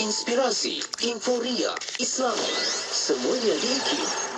inspirasi, inforia, Islami, semuanya diikut.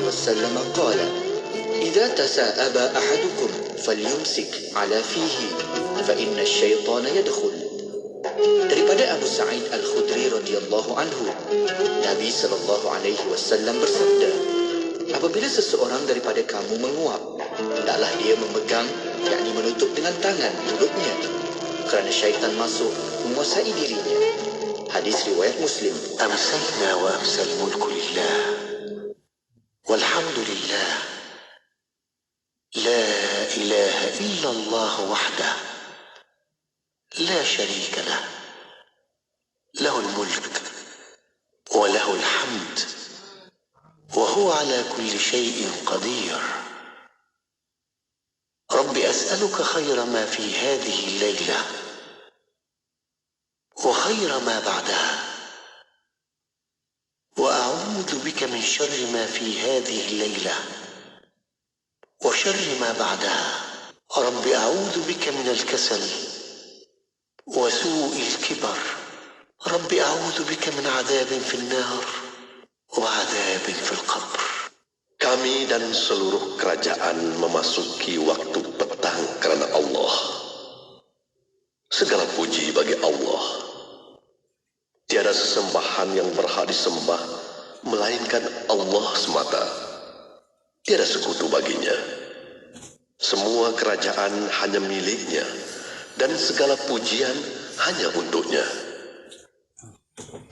وسلم قال: إذا تساءب أحدكم فليمسك على فيه فإن الشيطان يدخل. Daripada Abu Sa'id Al-Khudri radhiyallahu anhu, Nabi sallallahu alaihi wasallam bersabda, apabila seseorang daripada kamu menguap, hendaklah dia memegang, yakni menutup dengan tangan mulutnya, kerana syaitan masuk menguasai dirinya. Hadis riwayat Muslim. أمسينا وأمسى الملك لله والحمد لله لا إله إلا الله وحده لا شريك له له الملك وله الحمد وهو على كل شيء قدير. رب أسألك خير ما في هذه الليلة وخير ما بعدها، وأعوذ بك من شر ما في هذه الليلة وشر ما بعدها. رب أعوذ بك من الكسل وسوء الكبر. رب أعوذ بك من عذاب في النار وعذاب في القبر. Kami dan seluruh kerajaan memasuki waktu petang kerana Allah. Segala puji bagi Allah. Tiada sesembahan yang berhak disembah melainkan Allah semata. Tiada sekutu baginya. Semua kerajaan hanya miliknya dan segala pujian hanya untuknya.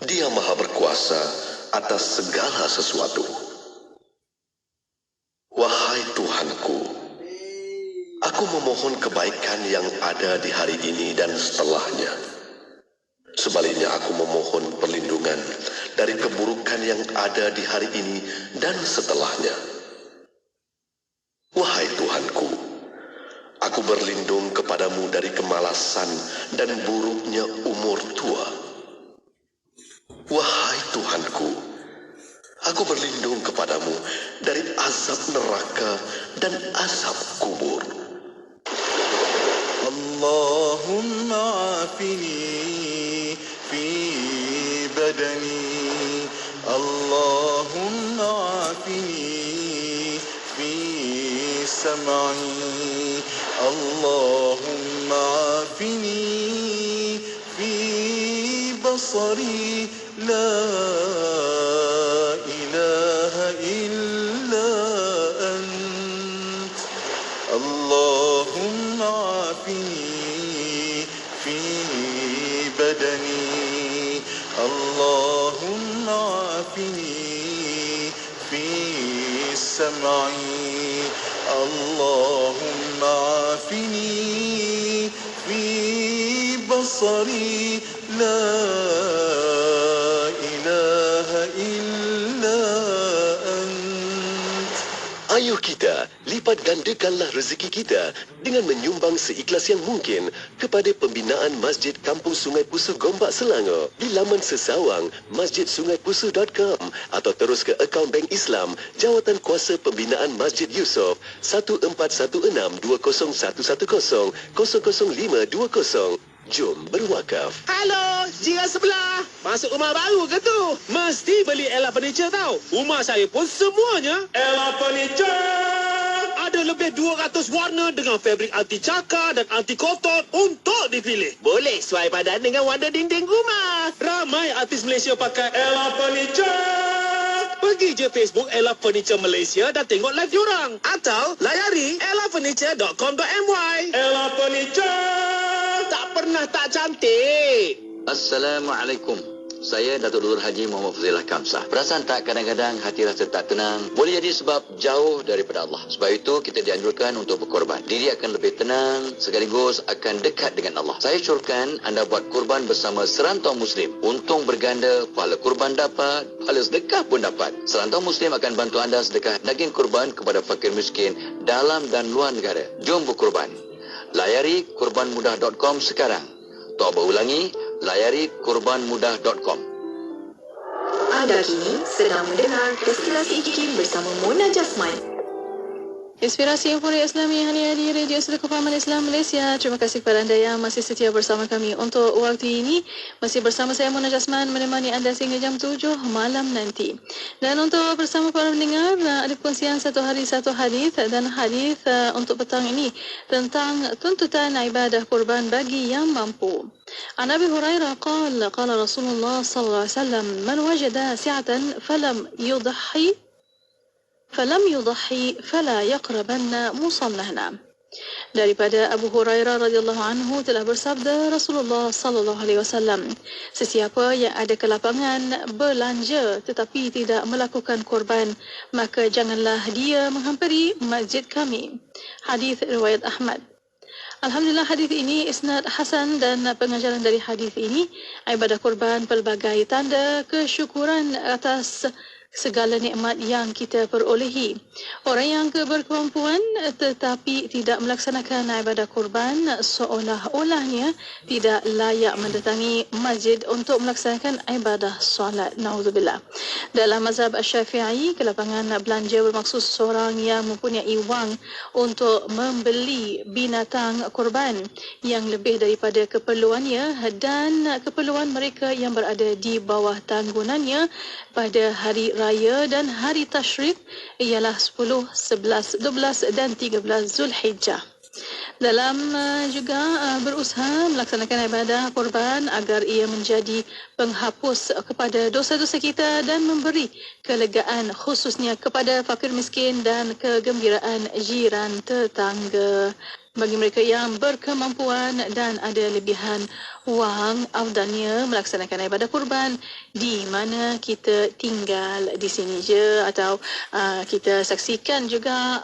Dia maha berkuasa atas segala sesuatu. Wahai Tuhanku, aku memohon kebaikan yang ada di hari ini dan setelahnya. Sebaliknya aku memohon perlindungan dari keburukan yang ada di hari ini dan setelahnya. Wahai Tuhanku, aku berlindung kepadamu dari kemalasan dan buruknya umur tua. Wahai Tuhanku, aku berlindung kepadamu dari azab neraka dan azab kubur. Allahumma afini fi badani, Allahumma afini fi sam'i, Allahumma afini fi basari. La ilaha illa ant, Allahumma afini fi badani, Allahumma afini fi sam'i, Allahumma afini fi basari. La ilaha illa ant. Ayo kita lipat gandakanlah rezeki kita dengan menyumbang seikhlas yang mungkin kepada pembinaan Masjid Kampung Sungai Pusu Gombak Selangor di laman sesawang masjidsungaipusu.com atau terus ke akaun Bank Islam Jawatan Kuasa Pembinaan Masjid Yusof 14162011000520 Jom berwakaf. Halo, jiran sebelah. Masuk rumah baru ke tu? Mesti beli Ella Furniture tau. Rumah saya pun semuanya Ella Furniture. Ada lebih 200 warna dengan fabrik anti cakar dan anti kotor untuk dipilih. Boleh sesuai padan dengan warna dinding rumah. Ramai artis Malaysia pakai Ella Furniture. Pergi je Facebook Ella Furniture Malaysia dan tengok live diorang. Atau layari ellafurniture.com.my. Ella Furniture. Tak pernah tak cantik. Assalamualaikum. Saya Datuk Dr. Haji Muhammad Fazilah Kamsah. Perasan tak kadang-kadang hati rasa tak tenang? Boleh jadi sebab jauh daripada Allah. Sebab itu kita dianjurkan untuk berkorban. Diri akan lebih tenang sekaligus akan dekat dengan Allah. Saya syorkan anda buat korban bersama Serantau Muslim. Untung berganda, pahala korban dapat, pahala sedekah pun dapat. Serantau Muslim akan bantu anda sedekah daging korban kepada fakir miskin dalam dan luar negara. Jom berkorban. Layari korbanmudah.com sekarang. Tak berulangi, layari korbanmudah.com. Anda kini sedang mendengar Destinasi IKIM bersama Mona Jasman. Inspirasi Euforia Islami hari-hari Radio Suara Kefahaman Islam Malaysia. Terima kasih kepada anda yang masih setia bersama kami. Untuk waktu ini, masih bersama saya Mona Jasman menemani anda sehingga jam 7 malam nanti. Dan untuk bersama para pendengar, ada perkongsian satu hadis dan hadis untuk petang ini tentang tuntutan ibadah kurban bagi yang mampu. An Abi Hurairah qala Rasulullah sallallahu alaihi wasallam man wajada si'atan falam yudhi fala yaqrabanna musallahna. Daripada Abu Hurairah radhiyallahu anhu telah bersabda Rasulullah sallallahu alaihi wasallam, sesiapa yang ada kelapangan belanja tetapi tidak melakukan korban, maka janganlah dia menghampiri masjid kami. Hadis riwayat Ahmad. Alhamdulillah, hadis ini isnad hasan dan pengajaran dari hadis ini, ibadah kurban pelbagai tanda kesyukuran atas segala nikmat yang kita perolehi. Orang yang berkemampuan tetapi tidak melaksanakan ibadah kurban seolah-olahnya tidak layak mendatangi masjid untuk melaksanakan ibadah solat. Nauzubillah. Dalam mazhab Syafi'i, kelapangan belanja bermaksud seseorang yang mempunyai wang untuk membeli binatang kurban yang lebih daripada keperluannya dan keperluan mereka yang berada di bawah tanggungannya pada hari raya dan hari tasyrik ialah 10, 11, 12 dan 13 Zulhijjah. Dalam juga berusaha melaksanakan ibadah kurban agar ia menjadi penghapus kepada dosa-dosa kita dan memberi kelegaan khususnya kepada fakir miskin dan kegembiraan jiran tetangga. Bagi mereka yang berkemampuan dan ada lebihan wang, afdalnya melaksanakan ibadah kurban di mana kita tinggal di sini je, atau kita saksikan juga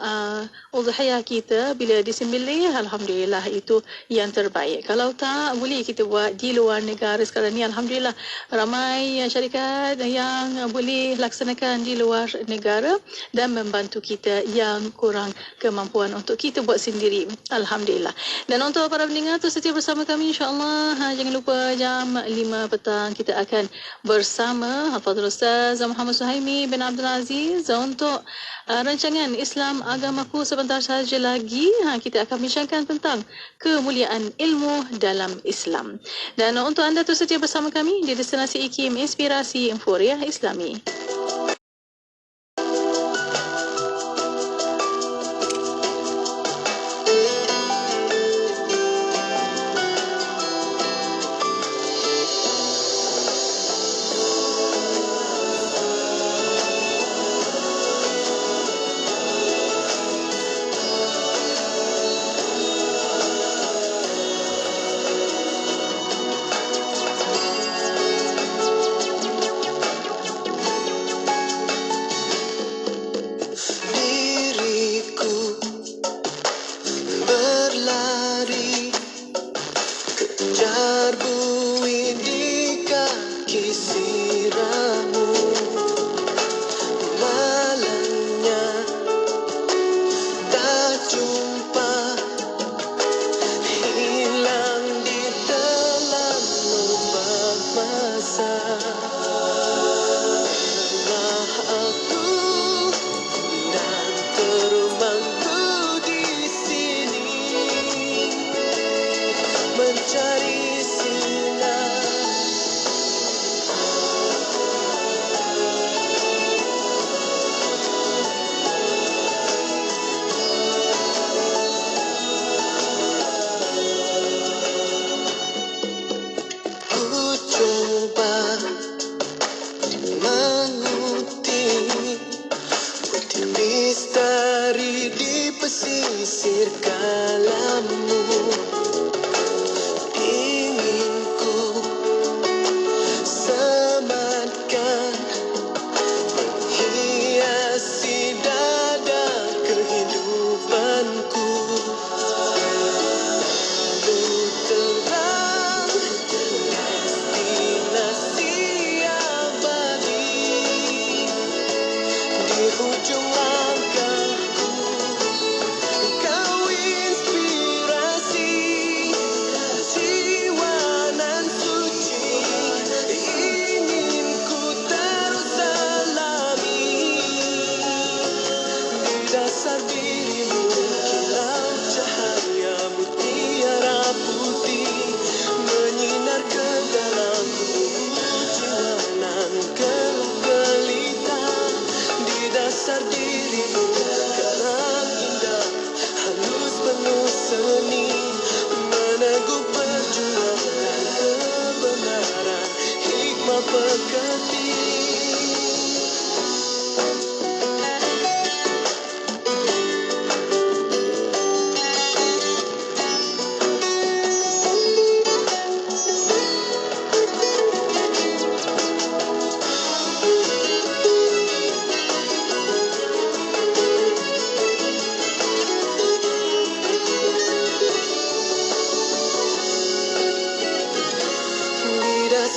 udhiyah kita bila disembelih. Alhamdulillah, itu yang terbaik. Kalau tak, boleh kita buat di luar negara. Sekarang ni alhamdulillah ramai syarikat yang boleh laksanakan di luar negara dan membantu kita yang kurang kemampuan untuk kita buat sendiri. Alhamdulillah. Dan untuk para pendengar tu setia bersama kami, insya-Allah jangan lupa jam 5 petang kita akan bersama Hafazul Ustaz Muhammad Suhaimi bin Abdul Aziz untuk rancangan Islam Agamaku. Sebentar saja lagi kita akan bincangkan tentang kemuliaan ilmu dalam Islam. Dan untuk anda tu setia bersama kami di Destinasi IKIM Inspirasi Euforia Islami.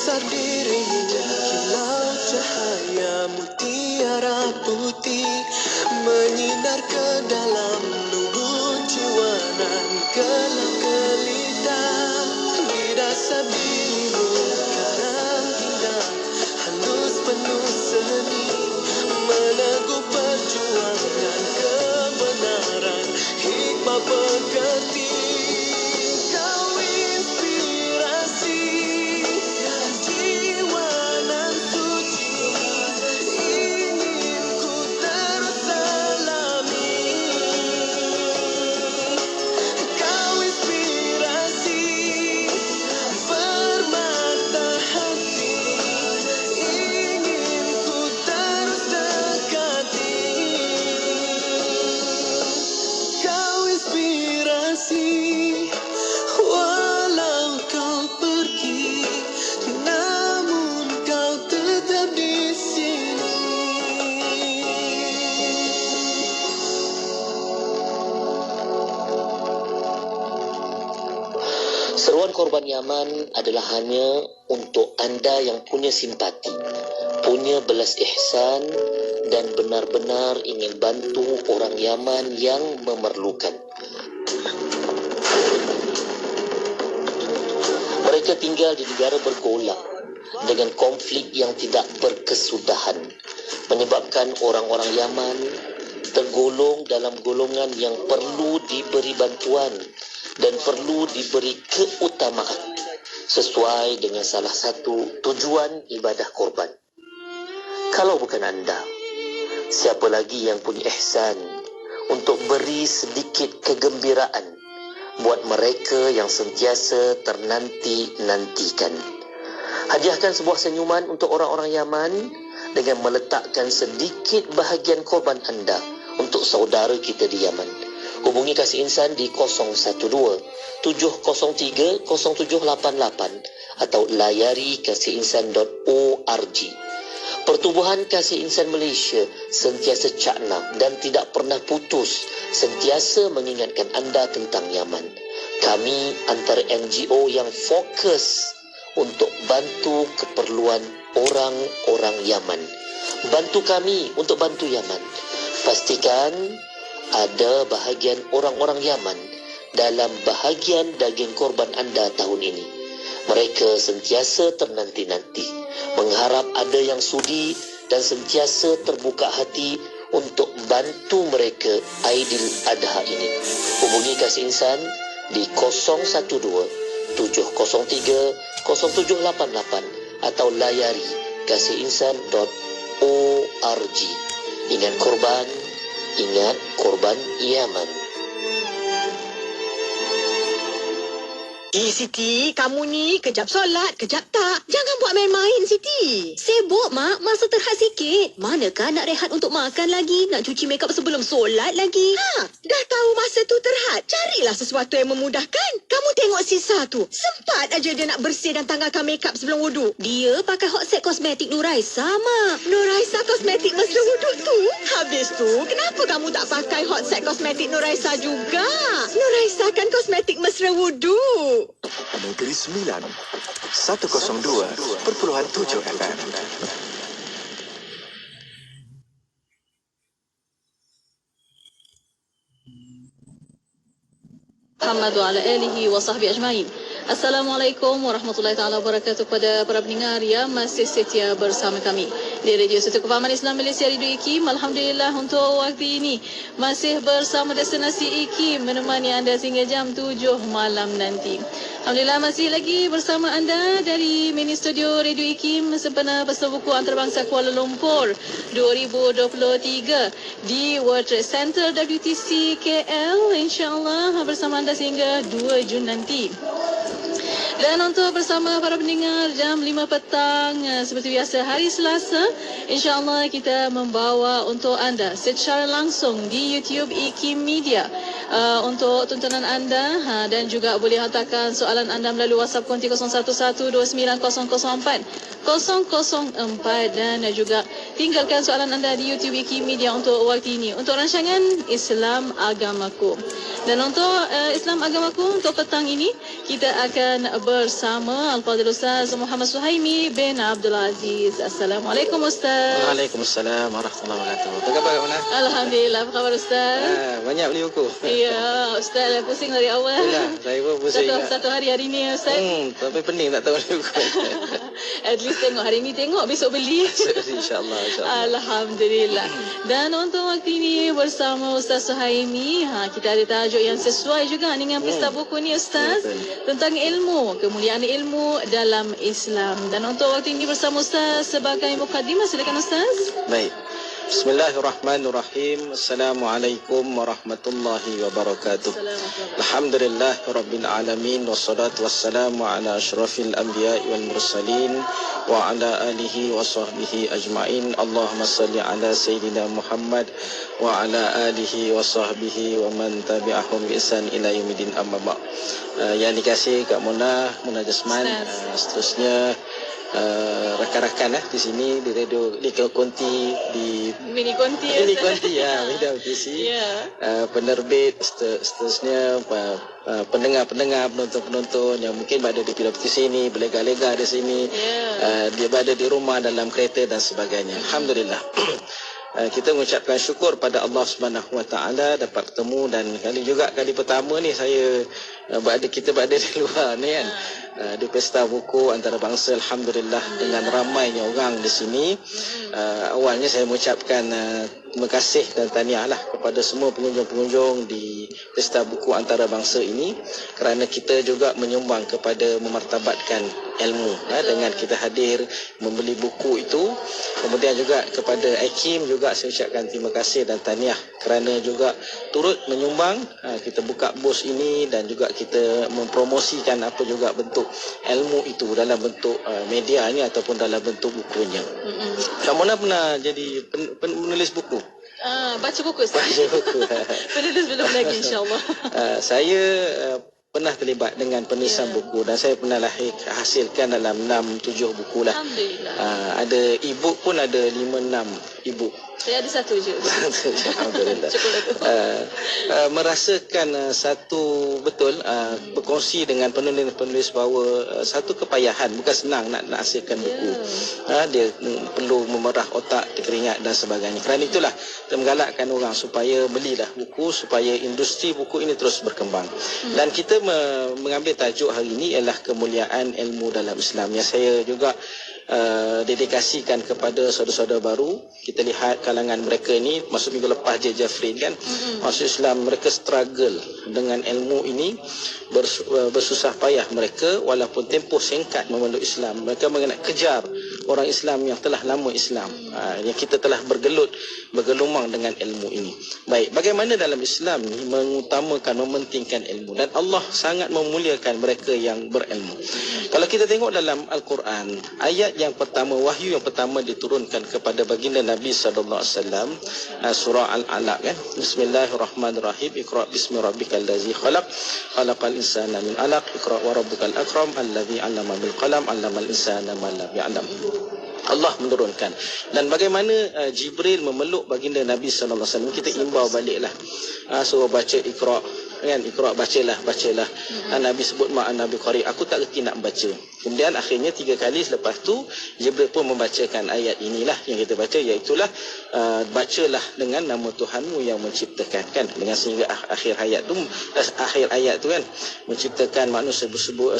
besar dirimu, kilau cahaya mutiara putih, menyinar ke dalam lubuk jiwa nan gelap gelita. Di dasar dirimu karang indah, halus penuh seni, meneguh perjuangan kebenaran, hikmah pekerti. Kau inspirasi jiwa nan suci, ingin ku terus selami. Kau inspirasi permata hati, ingin ku terus dekati. Kau inspirasi walau kau pergi, namun kau tetap di sini. Seruan korban Yaman adalah hanya untuk anda yang punya simpati, punya belas ihsan dan benar-benar ingin bantu orang Yaman yang memerlukan. Mereka tinggal di negara bergolak dengan konflik yang tidak berkesudahan, menyebabkan orang-orang Yaman tergolong dalam golongan yang perlu diberi bantuan dan perlu diberi keutamaan sesuai dengan salah satu tujuan ibadah korban. Kalau bukan anda, siapa lagi yang punya ihsan untuk beri sedikit kegembiraan buat mereka yang sentiasa ternanti-nantikan. Hadiahkan sebuah senyuman untuk orang-orang Yaman dengan meletakkan sedikit bahagian korban anda untuk saudara kita di Yaman. Hubungi Kasih Insan di 012-703-0788 atau layari kasihinsan.org. Pertubuhan Kasih Insan Malaysia sentiasa cakna dan tidak pernah putus, sentiasa mengingatkan anda tentang Yaman. Kami antara NGO yang fokus untuk bantu keperluan orang-orang Yaman. Bantu kami untuk bantu Yaman. Pastikan ada bahagian orang-orang Yaman dalam bahagian daging korban anda tahun ini. Mereka sentiasa ternanti-nanti, mengharap ada yang sudi dan sentiasa terbuka hati untuk bantu mereka Aidil Adha ini. Hubungi Kasih Insan di 012-703-0788 atau layari kasihinsan.org. Ingat korban, ingat korban Yaman. Siti, kamu ni kejap solat, kejap tak. Jangan buat main-main, Siti. Sibuk, Mak. Masa terhad sikit. Manakah nak rehat untuk makan lagi? Nak cuci makeup sebelum solat lagi? Dah tahu masa tu terhad. Carilah sesuatu yang memudahkan. Kamu tengok Sisa tu. Sempat aja dia nak bersih dan tanggalkan makeup sebelum wuduk. Dia pakai hot set kosmetik Nuraisa, Mak. Nuraisa kosmetik mesra wuduk tu? Habis tu, kenapa kamu tak pakai hot set kosmetik Nuraisa juga? Nuraisa kan kosmetik mesra wuduk. Negeri Sembilan 102.7 FM. Muhammad wa ala alihi wa sahbihi ajma'in. Assalamualaikum warahmatullahi taala wabarakatuh kepada para pendengar yang masih setia bersama kami di Radio Satu Kefahaman Islam Malaysia Radio IKIM. Alhamdulillah untuk waktu ini masih bersama Destinasi IKIM menemani anda sehingga jam 7 malam nanti. Alhamdulillah masih lagi bersama anda dari mini studio Radio IKIM sempena Pesta Buku Antarabangsa Kuala Lumpur 2023 di World Trade Center WTC KL, insyaAllah bersama anda sehingga 2 Jun nanti. Dan untuk bersama para pendengar jam 5 petang seperti biasa hari Selasa, insyaAllah kita membawa untuk anda secara langsung di YouTube IKIM Media untuk tontonan anda dan juga boleh hantarkan soalan anda melalui WhatsApp konti 01129004 004 dan juga tinggalkan soalan anda di YouTube Wikimedia untuk waktu ini. Untuk rancangan Islam Agamaku. Dan untuk Islam Agamaku untuk petang ini kita akan bersama Al-Fadhil Ustaz Muhammad Suhaimi bin Abdul Aziz. Assalamualaikum Ustaz. Waalaikumsalam warahmatullahi wabarakatuh. Apa khabar Mona? Alhamdulillah. Apa khabar Ustaz? Banyak beli buku. Ya, Ustaz dah pusing dari awal. Yalah, saya pun pusing. Satu hari ni Ustaz. Tapi pening tak tahu beli buku. At least tengok hari ni, tengok besok beli. InsyaAllah. Alhamdulillah. Dan untuk waktu ini bersama Ustaz Suhaimi, kita ada tajuk yang sesuai juga dengan pesta buku ni Ustaz. Tentang ilmu, kemuliaan ilmu dalam Islam. Dan untuk waktu ini bersama Ustaz sebagai mukadimah, silakan Ustaz. Baik. Bismillahirrahmanirrahim. Assalamualaikum warahmatullahi wabarakatuh. Alhamdulillah rabbil alamin wassalatu wassalamu ala asyrafil anbiya'i wal mursalin wa ala alihi wa sahbihi ajma'in. Allahumma salli ala sayyidina Muhammad wa ala alihi wa sahbihi wa man tabi'ahum bi ihsan ila yaumil amma ba'. Yang dikasihi Kak Mona Jasman, seterusnya rakan-rakan di sini di radio di Konti, di Mini Konti ya, media TC, penerbit, seterusnya pendengar-pendengar, penonton-penonton yang mungkin berada di PWTC ini, berlega-lega di sini, dia berada di rumah, dalam kereta dan sebagainya. Alhamdulillah. Kita mengucapkan syukur pada Allah Subhanahu Wa Taala dapat bertemu, dan kali pertama ni kita berada di luar ni kan, di pesta buku antarabangsa. Alhamdulillah dengan ramainya orang di sini. Awalnya saya mengucapkan terima kasih dan tahniahlah kepada semua pengunjung-pengunjung di pesta buku antarabangsa ini, kerana kita juga menyumbang kepada memartabatkan ilmu dengan kita hadir membeli buku itu. Kemudian juga kepada Aikim juga saya ucapkan terima kasih dan tahniah kerana juga turut menyumbang kita buka bos ini, dan juga kita mempromosikan apa juga bentuk ilmu itu dalam bentuk media ni ataupun dalam bentuk bukunya. Kak Mona pernah jadi penulis buku? Baca buku. Penulis belum lagi insyaAllah. Saya pernah terlibat dengan penulisan buku, dan saya pernah hasilkan dalam 6-7 buku lah. Alhamdulillah. Ada e-book pun ada 5-6 e-book. Saya ada satu je. Alhamdulillah. Merasakan satu betul berkongsi dengan penulis bahawa satu kepayahan, bukan senang nak hasilkan buku. Dia perlu memerah otak, keringat dan sebagainya. Kerana itulah kita menggalakkan orang supaya belilah buku, supaya industri buku ini terus berkembang. Dan kita mengambil tajuk hari ini ialah kemuliaan ilmu dalam Islam, yang saya juga dedikasikan kepada saudara-saudara baru. Kita lihat kalangan mereka ni, masuk minggu lepas je Jafrin kan, masuk Islam, mereka struggle dengan ilmu ini, bersusah payah mereka walaupun tempoh singkat memeluk Islam. Mereka mengenai kejar orang Islam yang telah lama Islam, yang kita telah bergelumang dengan ilmu ini. Baik, bagaimana dalam Islam ni mengutamakan, mementingkan ilmu, dan Allah sangat memuliakan mereka yang berilmu. Kalau kita tengok dalam Al-Quran, ayat yang pertama, wahyu yang pertama diturunkan kepada baginda Nabi sallallahu alaihi wasallam, surah Al-Alaq kan. Bismillahirrahmanirrahim. Iqra bismi rabbikal ladzi khalaq, khalaqal insana min 'alaq, iqra wa rabbukal akram alladzi 'allama bil qalam, 'allamal insana ma lam ya'lam. Allah menurunkan. Dan bagaimana Jibril memeluk baginda Nabi sallallahu alaihi wasallam, kita imbau baliklah, suruh baca Iqra kan, Iqra, bacalah. Nabi sebut ma'an Nabi qari, aku tak reti nak baca. Kemudian akhirnya 3 kali selepas tu Jibril pun membacakan ayat inilah yang kita baca, iaitulah bacalah dengan nama Tuhanmu yang menciptakan kan, dengan sehingga akhir ayat tu kan, menciptakan manusia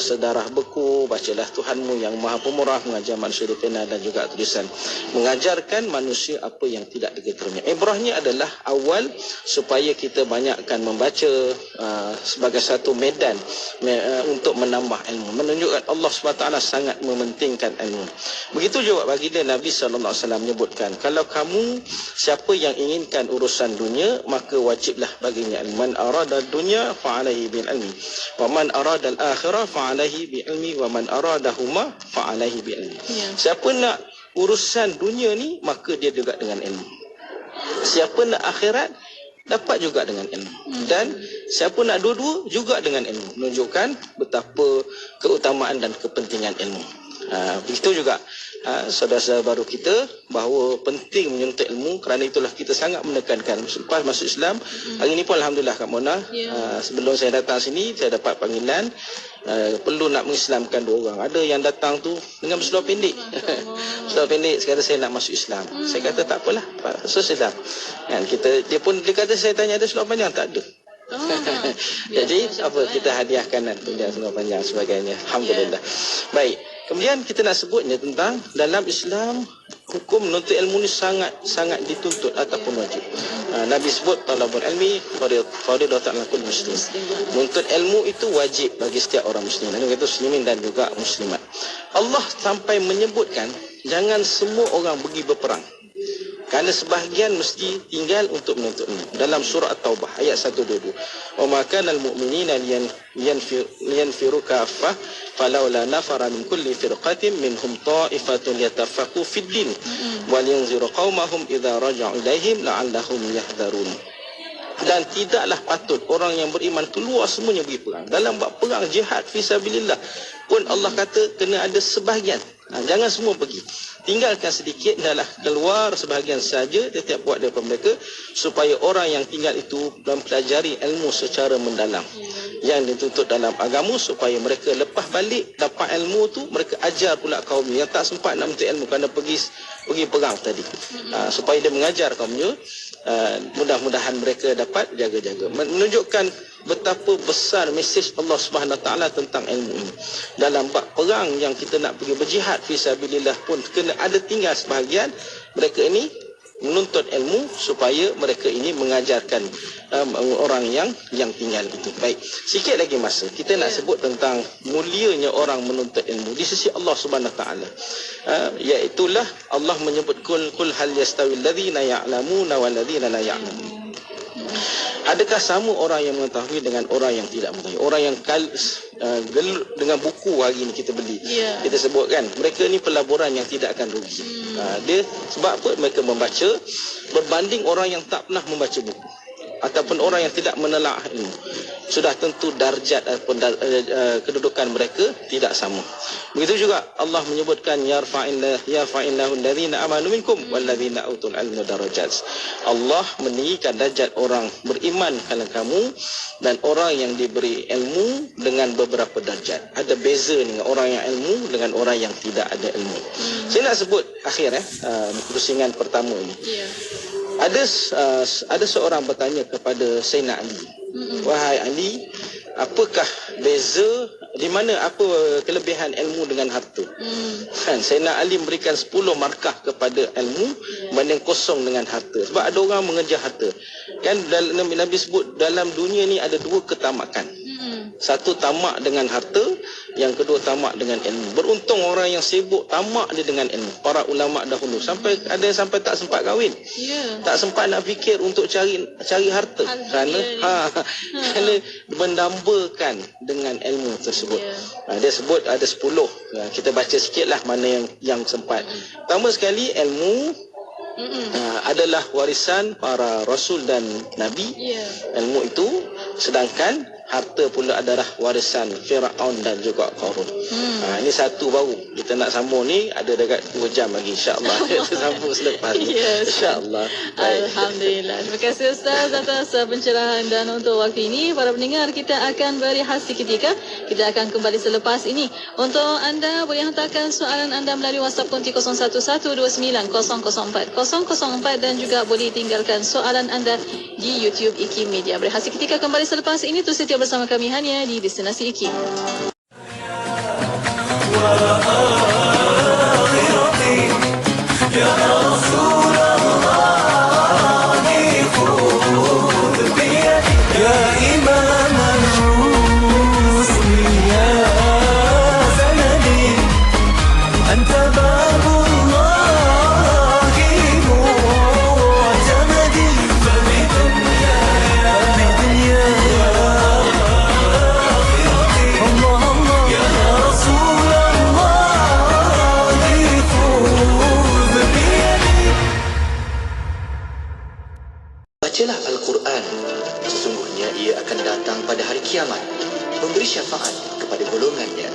sedarah beku, bacalah Tuhanmu yang maha pemurah, mengajar manusia di pena dan juga tulisan, mengajarkan manusia apa yang tidak diketahuinya. Ibrahnya adalah awal supaya kita banyakkan membaca sebagai satu medan untuk menambah ilmu, menunjukkan Allah SWT sangat mementingkan ilmu. Begitu juga baginda Nabi SAW menyebutkan, kalau kamu siapa yang inginkan urusan dunia, maka wajiblah baginya ilmu. Man arada dunya fa'alaihi bil ilmi, wa man arada al-akhirah fa'alaihi bil ilmi, wa man aradahuma fa'alaihi bil ilmi. Siapa nak urusan dunia ni, maka dia juga dengan ilmu. Siapa nak akhirat, dapat juga dengan ilmu. Dan siapa nak dua-dua, juga dengan ilmu. Menunjukkan betapa keutamaan dan kepentingan ilmu. Begitu juga saudara-saudara baru kita bahawa penting menuntut ilmu. Kerana itulah kita sangat menekankan selepas masuk Islam. Hari ini pun alhamdulillah Kak Mona, sebelum saya datang sini saya dapat panggilan perlu nak mengislamkan 2 orang. Ada yang datang tu dengan berseluar pendek. Berseluar pendek sekata saya nak masuk Islam. Saya kata tak apalah, masuk Islam. Kan dia kata saya tanya ada seluar panjang, tak ada. Jadi apa kita hadiahkan nanti dia seluar panjang sebagainya. Alhamdulillah. Baik. Kemudian kita nak sebutnya tentang dalam Islam hukum menuntut ilmu ni sangat dituntut ataupun wajib. Nabi sebut talabul ilmi fardhatun 'ala kulli muslim. Menuntut ilmu itu wajib bagi setiap orang muslim. Nabi kata muslimin dan juga muslimat. Allah sampai menyebutkan jangan semua orang pergi berperang. Kerana sebahagian mesti tinggal untuk menuntut ilmu. Dalam surah At-Taubah ayat 122. Wa ma kana al-mu'minina liyanfiru kaffah falawla nafara min kulli firqatin minhum ta'ifatun yatafaqahu fid din wa liyunziru qaumahum idza raja'u ilaihim la'allahum yahdharun. Dan tidaklah patut orang yang beriman keluar semuanya pergi perang. Dalam bab perang jihad fisabilillah pun Allah kata kena ada sebahagian. Jangan semua pergi. Tinggalkan sedikit, adalah keluar sebahagian saja setiap buat daripada mereka supaya orang yang tinggal itu mempelajari ilmu secara mendalam. Yang dituntut dalam agama supaya mereka lepas balik dapat ilmu tu mereka ajar pula kaum yang tak sempat nak menuntut ilmu kerana pergi perang tadi. Supaya dia mengajar kaumnya. Mudah-mudahan mereka dapat jaga-jaga. Menunjukkan betapa besar mesej Allah Subhanahu Wa Taala tentang ilmu ini. Dalam bab perang yang kita nak pergi berjihad fisabilillah pun kena ada tinggal sebahagian mereka ini menuntut ilmu supaya mereka ini mengajarkan orang yang tinggal itu. Baik, sikit lagi masa kita nak sebut tentang mulianya orang menuntut ilmu di sisi Allah Subhanahu Wa Taala. Iaitulah Allah menyebut kul hal yastawil ladzina ya'lamuna wal ladzina la ya'lamun. Adakah sama orang yang mengetahui dengan orang yang tidak mengetahui? Orang yang gelut dengan buku hari ini kita beli. Kita sebutkan mereka ni pelaburan yang tidak akan rugi. Dia sebab apa? Mereka membaca berbanding orang yang tak pernah membaca buku ataupun orang yang tidak menelaah ilmu. Sudah tentu darjat ataupun kedudukan mereka tidak sama. Begitu juga Allah menyebutkan yarfa'illahu alladhina amanu minkum walladzina utul ilma darajat. Allah meninggikan darjat orang beriman kalian kamu dan orang yang diberi ilmu dengan beberapa darjat. Ada beza dengan orang yang ilmu dengan orang yang tidak ada ilmu. Saya nak sebut akhir pusingan pertama ini. Ada seorang bertanya kepada Sayyidina Ali. Wahai Ali, apakah beza di mana apa kelebihan ilmu dengan harta? Kan Sayyidina Ali memberikan 10 markah kepada ilmu banding kosong dengan harta. Sebab ada orang mengejar harta. Kan Nabi sebut dalam dunia ni ada 2 ketamakan. Satu tamak dengan harta, yang kedua tamak dengan ilmu. Beruntung orang yang sibuk tamak dia dengan ilmu. Para ulama dahulu sampai ada yang sampai tak sempat kahwin. Tak sempat nak fikir untuk cari harta kerana mendambakan dengan ilmu tersebut. Dia sebut ada 10. Kita baca sikitlah mana yang sempat. Pertama sekali ilmu adalah warisan para rasul dan nabi. Ilmu itu, sedangkan harta pula adalah warisan Firaun dan juga Qarun. Ini satu baru. Kita nak sambung ni ada dekat 2 jam lagi insya-Allah. Kita sambung selepas ni. Insya-Allah. Alhamdulillah. Terima kasih Ustaz atas pencerahan dan untuk waktu ini para pendengar kita akan berehat seketika. Kita akan kembali selepas ini. Untuk anda boleh hantarkan soalan anda melalui WhatsApp konti 011129004004 dan juga boleh tinggalkan soalan anda di YouTube IKIM Media. Berehat seketika kembali selepas ini. Terus setia bersama kami hanya di Destinasi IKIM. Bacalah Al-Quran. Sesungguhnya ia akan datang pada hari kiamat, memberi syafaat kepada golongannya.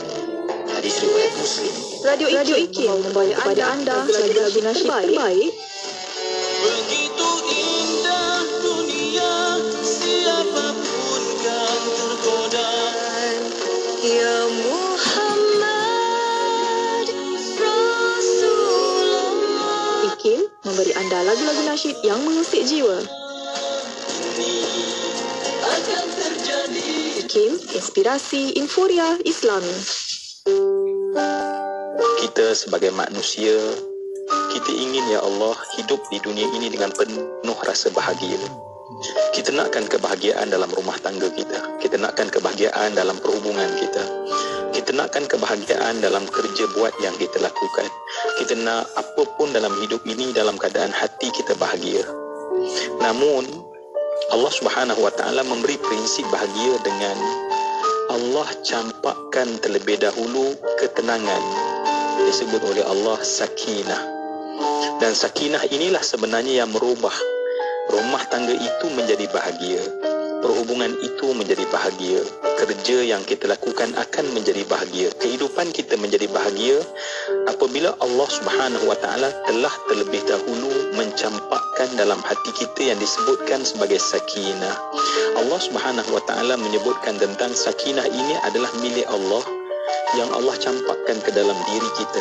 Hadis riwayat Muslim. Radio IKIM membawa kepada anda lagu-lagu nasyid terbaik. Begitu indah dunia, siapapun kan tergoda. Ya Muhammad Rasulullah. IKIM memberi anda lagu-lagu nasyid yang mengusik jiwa. IKIM, inspirasi Inforia Islami. Kita sebagai manusia, kita ingin ya Allah hidup di dunia ini dengan penuh rasa bahagia. Kita nakkan kebahagiaan dalam rumah tangga kita. Kita nakkan kebahagiaan dalam perhubungan kita. Kita nakkan kebahagiaan dalam kerja buat yang kita lakukan. Kita nak apapun dalam hidup ini dalam keadaan hati kita bahagia. Namun Allah Subhanahu Wa Taala memberi prinsip bahagia dengan Allah campakkan terlebih dahulu ketenangan. Disebut oleh Allah sakinah. Dan sakinah inilah sebenarnya yang merubah rumah tangga itu menjadi bahagia. Perhubungan itu menjadi bahagia. Kerja yang kita lakukan akan menjadi bahagia. Kehidupan kita menjadi bahagia apabila Allah Subhanahu Wa Taala telah terlebih dahulu mencampakkan dalam hati kita yang disebutkan sebagai sakinah. Allah Subhanahu Wa Taala menyebutkan tentang sakinah ini adalah milik Allah yang Allah campakkan ke dalam diri kita.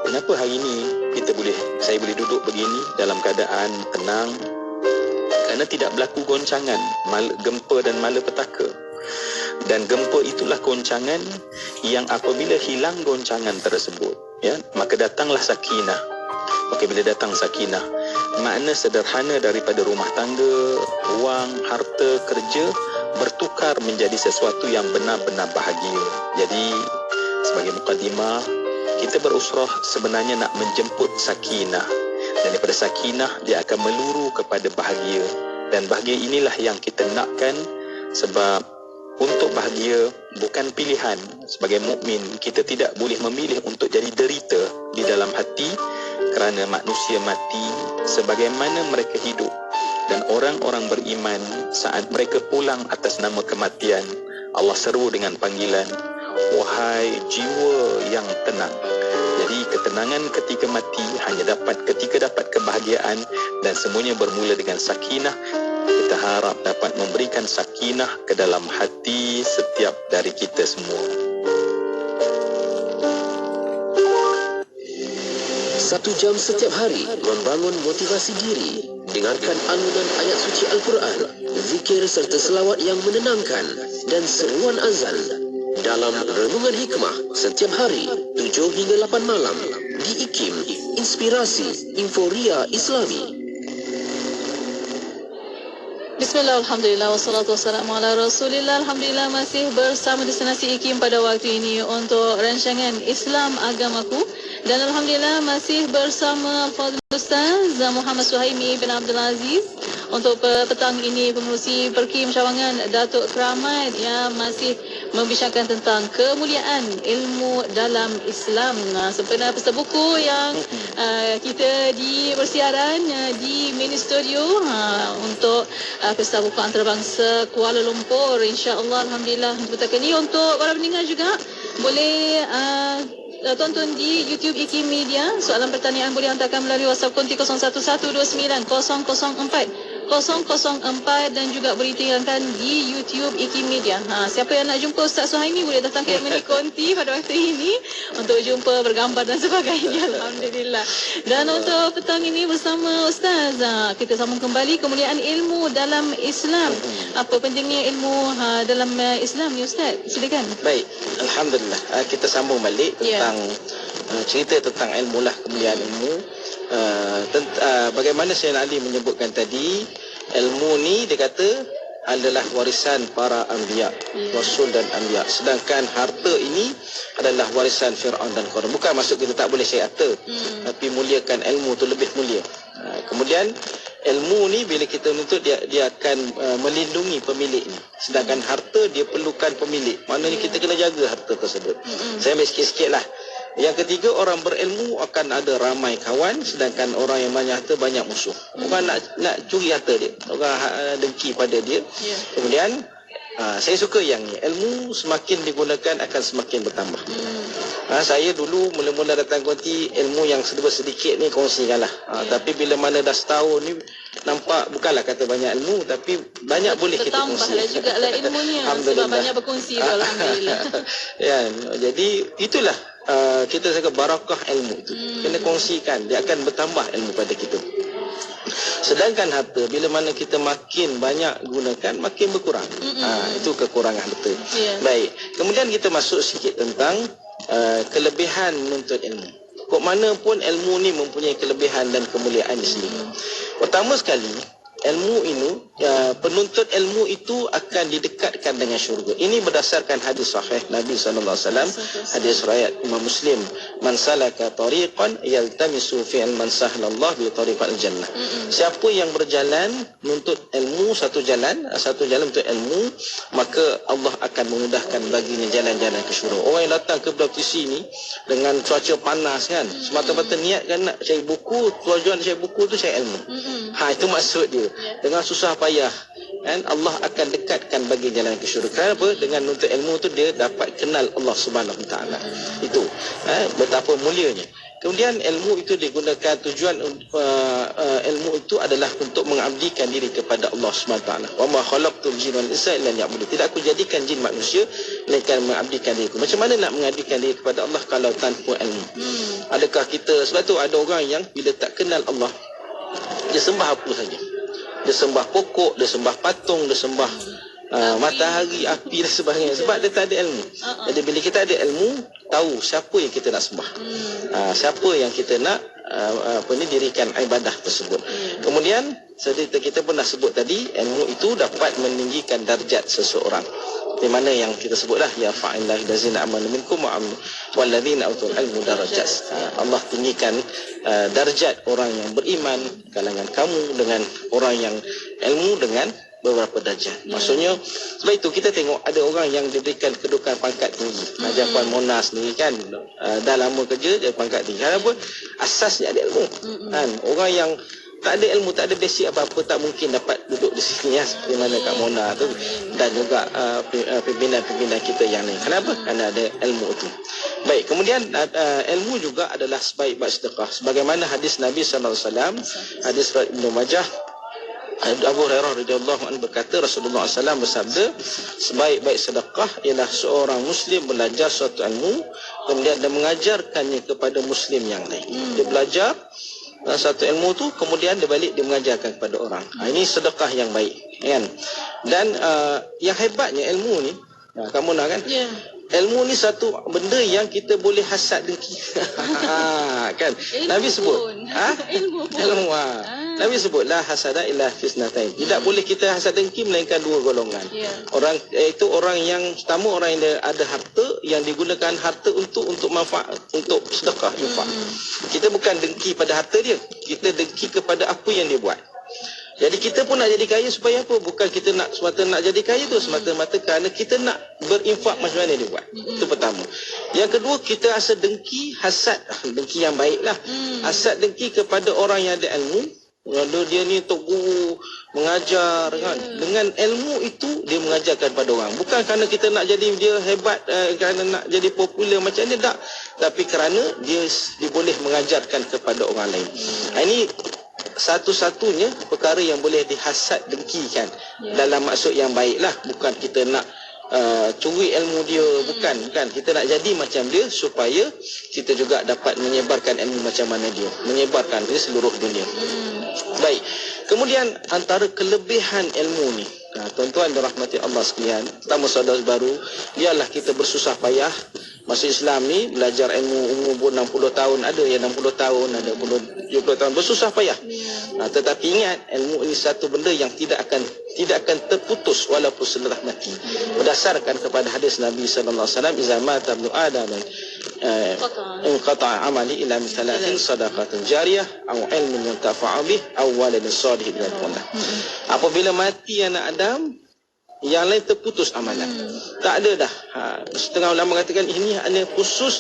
Kenapa hari ini saya boleh duduk begini dalam keadaan tenang? Kerana tidak berlaku goncangan, gempa dan malapetaka. Dan gempa itulah goncangan yang apabila hilang goncangan tersebut, ya, maka datanglah sakinah. Maka bila datang sakinah, makna sederhana daripada rumah tangga, wang, harta, kerja bertukar menjadi sesuatu yang benar-benar bahagia. Jadi sebagai mukadimah, kita berusrah sebenarnya nak menjemput sakinah. Dan daripada sakinah, dia akan meluru kepada bahagia. Dan bahagia inilah yang kita nakkan, sebab untuk bahagia bukan pilihan. Sebagai mukmin, kita tidak boleh memilih untuk jadi derita di dalam hati, kerana manusia mati sebagaimana mereka hidup. Dan orang-orang beriman saat mereka pulang atas nama kematian, Allah seru dengan panggilan, wahai jiwa yang tenang. Jadi ketenangan ketika mati hanya dapat ketika dapat kebahagiaan, dan semuanya bermula dengan sakinah. Kita harap dapat memberikan sakinah ke dalam hati setiap dari kita semua. 1 jam setiap hari membangun motivasi diri. Dengarkan alunan ayat suci Al-Quran, zikir serta selawat yang menenangkan, dan seruan azan dalam Renungan Hikmah setiap hari 7 hingga 8 malam di IKIM, inspirasi Inforia Islami. Bismillah, alhamdulillah, wassalatu wassalamu ala rasulillah. Alhamdulillah masih bersama destinasi IKIM pada waktu ini untuk rancangan Islam Agamaku. Dan alhamdulillah masih bersama Fadil Ustaz Muhammad Suhaimi bin Abdul Aziz untuk petang ini, pengerusi Perkim Cawangan Datuk Keramat yang masih membicarakan tentang kemuliaan ilmu dalam Islam. Sempena pesta buku yang kita di bersiaran di mini studio untuk pesta buku antarabangsa Kuala Lumpur, insya-Allah. Alhamdulillah untuk petang ini. Untuk para pendengar juga boleh tonton di YouTube IKIM Media. Soalan pertanyaan boleh hantarkan melalui WhatsApp konti 01129004 dan juga boleh tinggalkan di YouTube IKIM Media. Siapa yang nak jumpa Ustaz Suhaimi boleh datang ke Emily Konti pada waktu ini untuk jumpa, bergambar dan sebagainya. Alhamdulillah. Dan untuk petang ini bersama Ustaz, kita sambung kembali kemuliaan ilmu dalam Islam. Apa pentingnya ilmu dalam Islam ni Ustaz? Silakan. Baik, alhamdulillah. Kita sambung balik tentang cerita tentang ilmu lah, kemuliaan ilmu. Bagaimana Sayyidina Ali menyebutkan tadi, ilmu ni dia kata adalah warisan para anbiya, rasul dan anbiya. Sedangkan harta ini adalah warisan Fir'aun dan Qarun. Bukan maksud kita tak boleh cari harta, tapi muliakan ilmu tu lebih mulia. Kemudian ilmu ni bila kita menuntut, dia akan melindungi pemiliknya. Sedangkan harta dia perlukan pemilik. Maknanya kita kena jaga harta tersebut. Saya ambil sikit-sikit lah. Yang ketiga, orang berilmu akan ada ramai kawan, sedangkan orang yang banyak harta banyak musuh. Orang nak curi harta dia, orang dengki pada dia. Kemudian saya suka yang ni, ilmu semakin digunakan akan semakin bertambah. Saya dulu mula-mula datang konti ilmu yang sedikit ni kongsikanlah. Tapi bila mana dah setahun ni nampak bukanlah kata banyak ilmu tapi banyak boleh kita kongsi. Bertambahlah jugalah ilmunya sebab banyak berkongsi tu, alhamdulillah. Ya, jadi itulah kita cakap barakah ilmu itu. Kena kongsikan, dia akan bertambah ilmu pada kita. Sedangkan harta bila mana kita makin banyak gunakan makin berkurang. Itu kekurangan betul. Baik. Kemudian kita masuk sikit tentang kelebihan menuntut ilmu. Kok mana pun ilmu ni mempunyai kelebihan dan kemuliaan di sendiri. Pertama sekali, ilmu ini penuntut ilmu itu akan didekatkan dengan syurga. Ini berdasarkan hadis sahih Nabi SAW, hadis riwayat Imam Muslim, man salaka tariqan yaltamisu fi man sahlallahu bi tariqal jannah. Siapa yang berjalan menuntut ilmu, satu jalan untuk ilmu, maka Allah akan memudahkan baginya jalan-jalan ke syurga. Orang yang datang ke Belakisi ni dengan cuaca panas kan, semata-mata niat kan nak cari buku, tujuan cari buku tu cari ilmu. Itu maksud dia. Dengan susah payah kan, Allah akan dekatkan bagi jalan ke syurga. Kenapa? Dengan menuntut ilmu tu dia dapat kenal Allah Subhanahu Wa Taala. Itu betapa mulianya. Kemudian ilmu itu digunakan, tujuan ilmu itu adalah untuk mengabdikan diri kepada Allah Subhanahu Wa Taala. Wa ma khalaqtul jinna wal insa illa liya'budun. Tidak aku jadikan jin manusia melainkan mengabdikan diriku. Macam mana nak mengabdikan diri kepada Allah kalau tanpa ilmu? Adakah kita, sebab tu ada orang yang bila tak kenal Allah, dia sembah apa saja. Dia sembah pokok, dia sembah patung, dia sembah matahari, api dan sebagainya. Sebab dia tak ada ilmu. Jadi bila kita ada ilmu, tahu siapa yang kita nak sembah. Siapa yang kita nak dirikan ibadah tersebut. Kemudian seperti kita pernah sebut tadi, ilmu itu dapat meninggikan darjat seseorang. Di mana yang kita sebutlah ya fa'illah dazina amanu minkum wa walladzina utul ilmu darajat. Allah tinggikan darjat orang yang beriman kalangan kamu dengan orang yang ilmu dengan beberapa darjat. Maksudnya sebab itu kita tengok ada orang yang diberikan kedudukan pangkat tinggi. Haji Puan Mona sendiri kan dah lama kerja dia pangkat tinggi. Kenapa? Asasnya ada ilmu. Kan orang yang tak ada ilmu, tak ada basic apa-apa, tak mungkin dapat duduk di sini ya, seperti mana Kak Mona tu dan juga pimpinan-pimpinan kita yang lain. Kenapa? Kerana ada ilmu itu. Baik, kemudian ilmu juga adalah sebaik-baik sedekah. Sebagaimana hadis Nabi SAW, hadis Ibnu Majah, Abu Hurairah radhiyallahu anhu berkata, Rasulullah SAW bersabda, sebaik-baik sedekah ialah seorang Muslim belajar suatu ilmu, kemudian dia mengajarkannya kepada Muslim yang lain. Dia belajar satu ilmu tu, kemudian dia balik dia mengajarkan kepada orang. Ini sedekah yang baik kan. Dan yang hebatnya ilmu ni, kamu nak kan? Ilmu ni satu benda yang kita boleh hasad dengki. Kan? Nabi sebut ilmu. Nabi sebut la hasada illa fisnatain. Tidak boleh kita hasad dengki melainkan dua golongan. Orang itu orang yang pertama, orang yang ada harta yang digunakan harta untuk manfaat, untuk sedekah, infak. Kita bukan dengki pada harta dia, kita dengki kepada apa yang dia buat. Jadi kita pun nak jadi kaya supaya apa? Bukan kita nak semata nak jadi kaya tu semata-mata kerana kita nak berinfak macam mana dia buat. Itu pertama. Yang kedua, kita rasa dengki, hasad, dengki yang baiklah. Hasad dengki kepada orang yang ada ilmu. Lalu dia ni tok guru mengajar kan. Dengan ilmu itu dia mengajarkan pada orang. Bukan kerana kita nak jadi dia hebat, kerana nak jadi popular macam ni, tak. Tapi kerana dia boleh mengajarkan kepada orang lain. Ini satu-satunya perkara yang boleh dihasad dengkikan dalam maksud yang baiklah. Bukan kita nak curi ilmu dia, bukan kita nak jadi macam dia supaya kita juga dapat menyebarkan ilmu macam mana dia, menyebarkan di seluruh dunia. Baik, kemudian antara kelebihan ilmu ni, tuan-tuan dirahmati Allah sekalian, pertama saudara baru, biarlah kita bersusah payah. Masuk Islam ni belajar ilmu umur 60 tahun, ada yang 60 tahun, ada 70 tahun, bersusah payah. Tetapi ingat, ilmu ini satu benda yang tidak akan terputus walaupun selepas mati. Berdasarkan kepada hadis Nabi sallallahu alaihi wasallam, "Iza mata ibnu Adam inqata'a amali ila mithlatin sadaqatin jariyah aw ilmin yantafa'u bih aw waladin salihin yad'ulah." Apabila mati anak Adam, yang lain terputus amalan. Tak ada dah. Setengah ulama katakan ini hanya khusus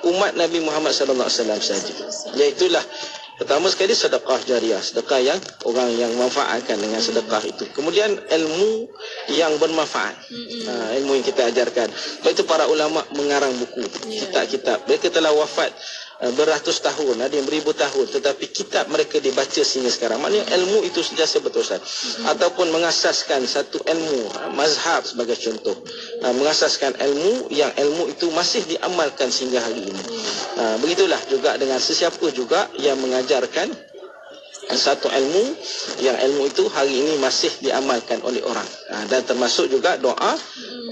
umat Nabi Muhammad sallallahu alaihi wasallam saja. Iaitulah pertama sekali sedekah jariah, sedekah yang orang yang manfaatkan dengan sedekah itu. Kemudian ilmu yang bermanfaat, ilmu yang kita ajarkan. Sebab itu para ulama mengarang buku, kitab-kitab. Mereka telah wafat beratus tahun, ada yang beribu tahun, tetapi kitab mereka dibaca sehingga sekarang. Maknanya ilmu itu sentiasa berterusan. Ataupun mengasaskan satu ilmu, mazhab sebagai contoh, mengasaskan ilmu yang ilmu itu masih diamalkan sehingga hari ini. Begitulah juga dengan sesiapa juga yang mengajarkan satu ilmu yang ilmu itu hari ini masih diamalkan oleh orang. Dan termasuk juga doa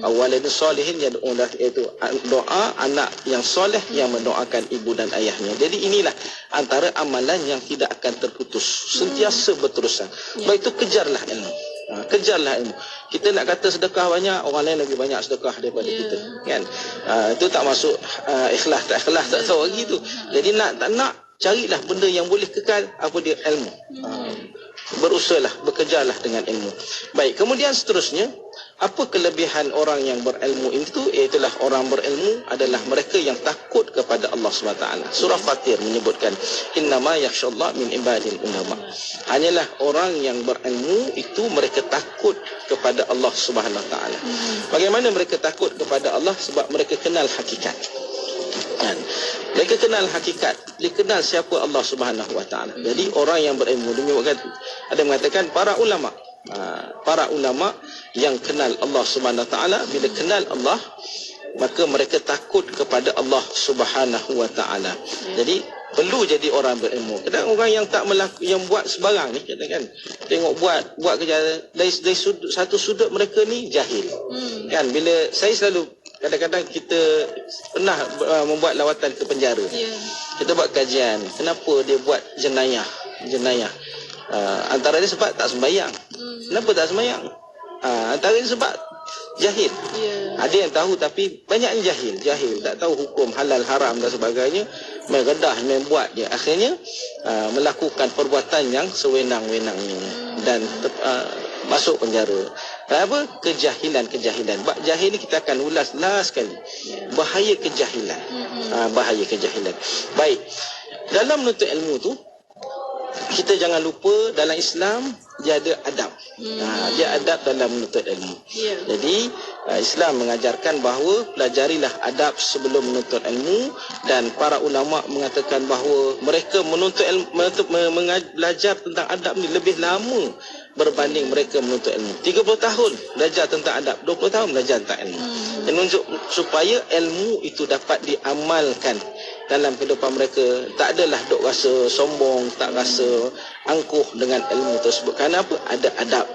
waladun solihin, iaitu doa anak yang soleh yang mendoakan ibu dan ayahnya. Jadi inilah antara amalan yang tidak akan terputus, sentiasa berterusan. Baik itu kejarlah ilmu. Kejarlah ilmu. Kita nak kata sedekah banyak, orang lain lebih banyak sedekah daripada kita, kan? Itu tak masuk ikhlas tak tahu lagi tu. Jadi nak tak nak, carilah benda yang boleh kekal, apa dia, ilmu. Berusahalah, bekerjalah dengan ilmu. Baik, kemudian seterusnya, apa kelebihan orang yang berilmu itu? Iaitulah orang berilmu adalah mereka yang takut kepada Allah SWT. Surah Fatir menyebutkan, innama yakhshallah min ibadil ulama. Hanyalah orang yang berilmu itu mereka takut kepada Allah SWT. Bagaimana mereka takut kepada Allah? Sebab mereka kenal hakikat. Mereka kenal hakikat, dia kenal siapa Allah Subhanahu Wa Taala. Jadi orang yang berilmu, ada mengatakan para ulama yang kenal Allah Subhanahu Wa Taala, bila kenal Allah maka mereka takut kepada Allah Subhanahu Wa Taala. Jadi perlu jadi orang berilmu. Kadang orang yang tak yang buat sebarang ni, kan, tengok buat kerja dari satu sudut mereka ni jahil. Kan, bila saya selalu kadang-kadang kita pernah membuat lawatan ke penjara. Kita buat kajian, kenapa dia buat jenayah. Antara dia sebab tak sembahyang. Kenapa tak sembahyang? Antara dia sebab jahil. Ada yang tahu tapi banyak yang jahil, tak tahu hukum halal haram dan sebagainya, main redah, main buat dia, akhirnya melakukan perbuatan yang sewenang-wenangnya dan masuk penjara. Apa? Kejahilan. Bab jahil ni kita akan ulas sekali. Bahaya kejahilan. Bahaya kejahilan. Baik. Dalam menuntut ilmu tu, kita jangan lupa dalam Islam dia ada adab. Dia adab dalam menuntut ilmu. Jadi Islam mengajarkan bahawa pelajarilah adab sebelum menuntut ilmu, dan para ulama mengatakan bahawa mereka menuntut ilmu, belajar tentang adab ni lebih lama berbanding mereka menuntut ilmu. 30 tahun belajar tentang adab, 20 tahun belajar tentang ilmu. Dan untuk supaya ilmu itu dapat diamalkan dalam kehidupan mereka, tak adalah dok rasa sombong, tak rasa angkuh dengan ilmu tersebut. Kerana apa? Ada adab.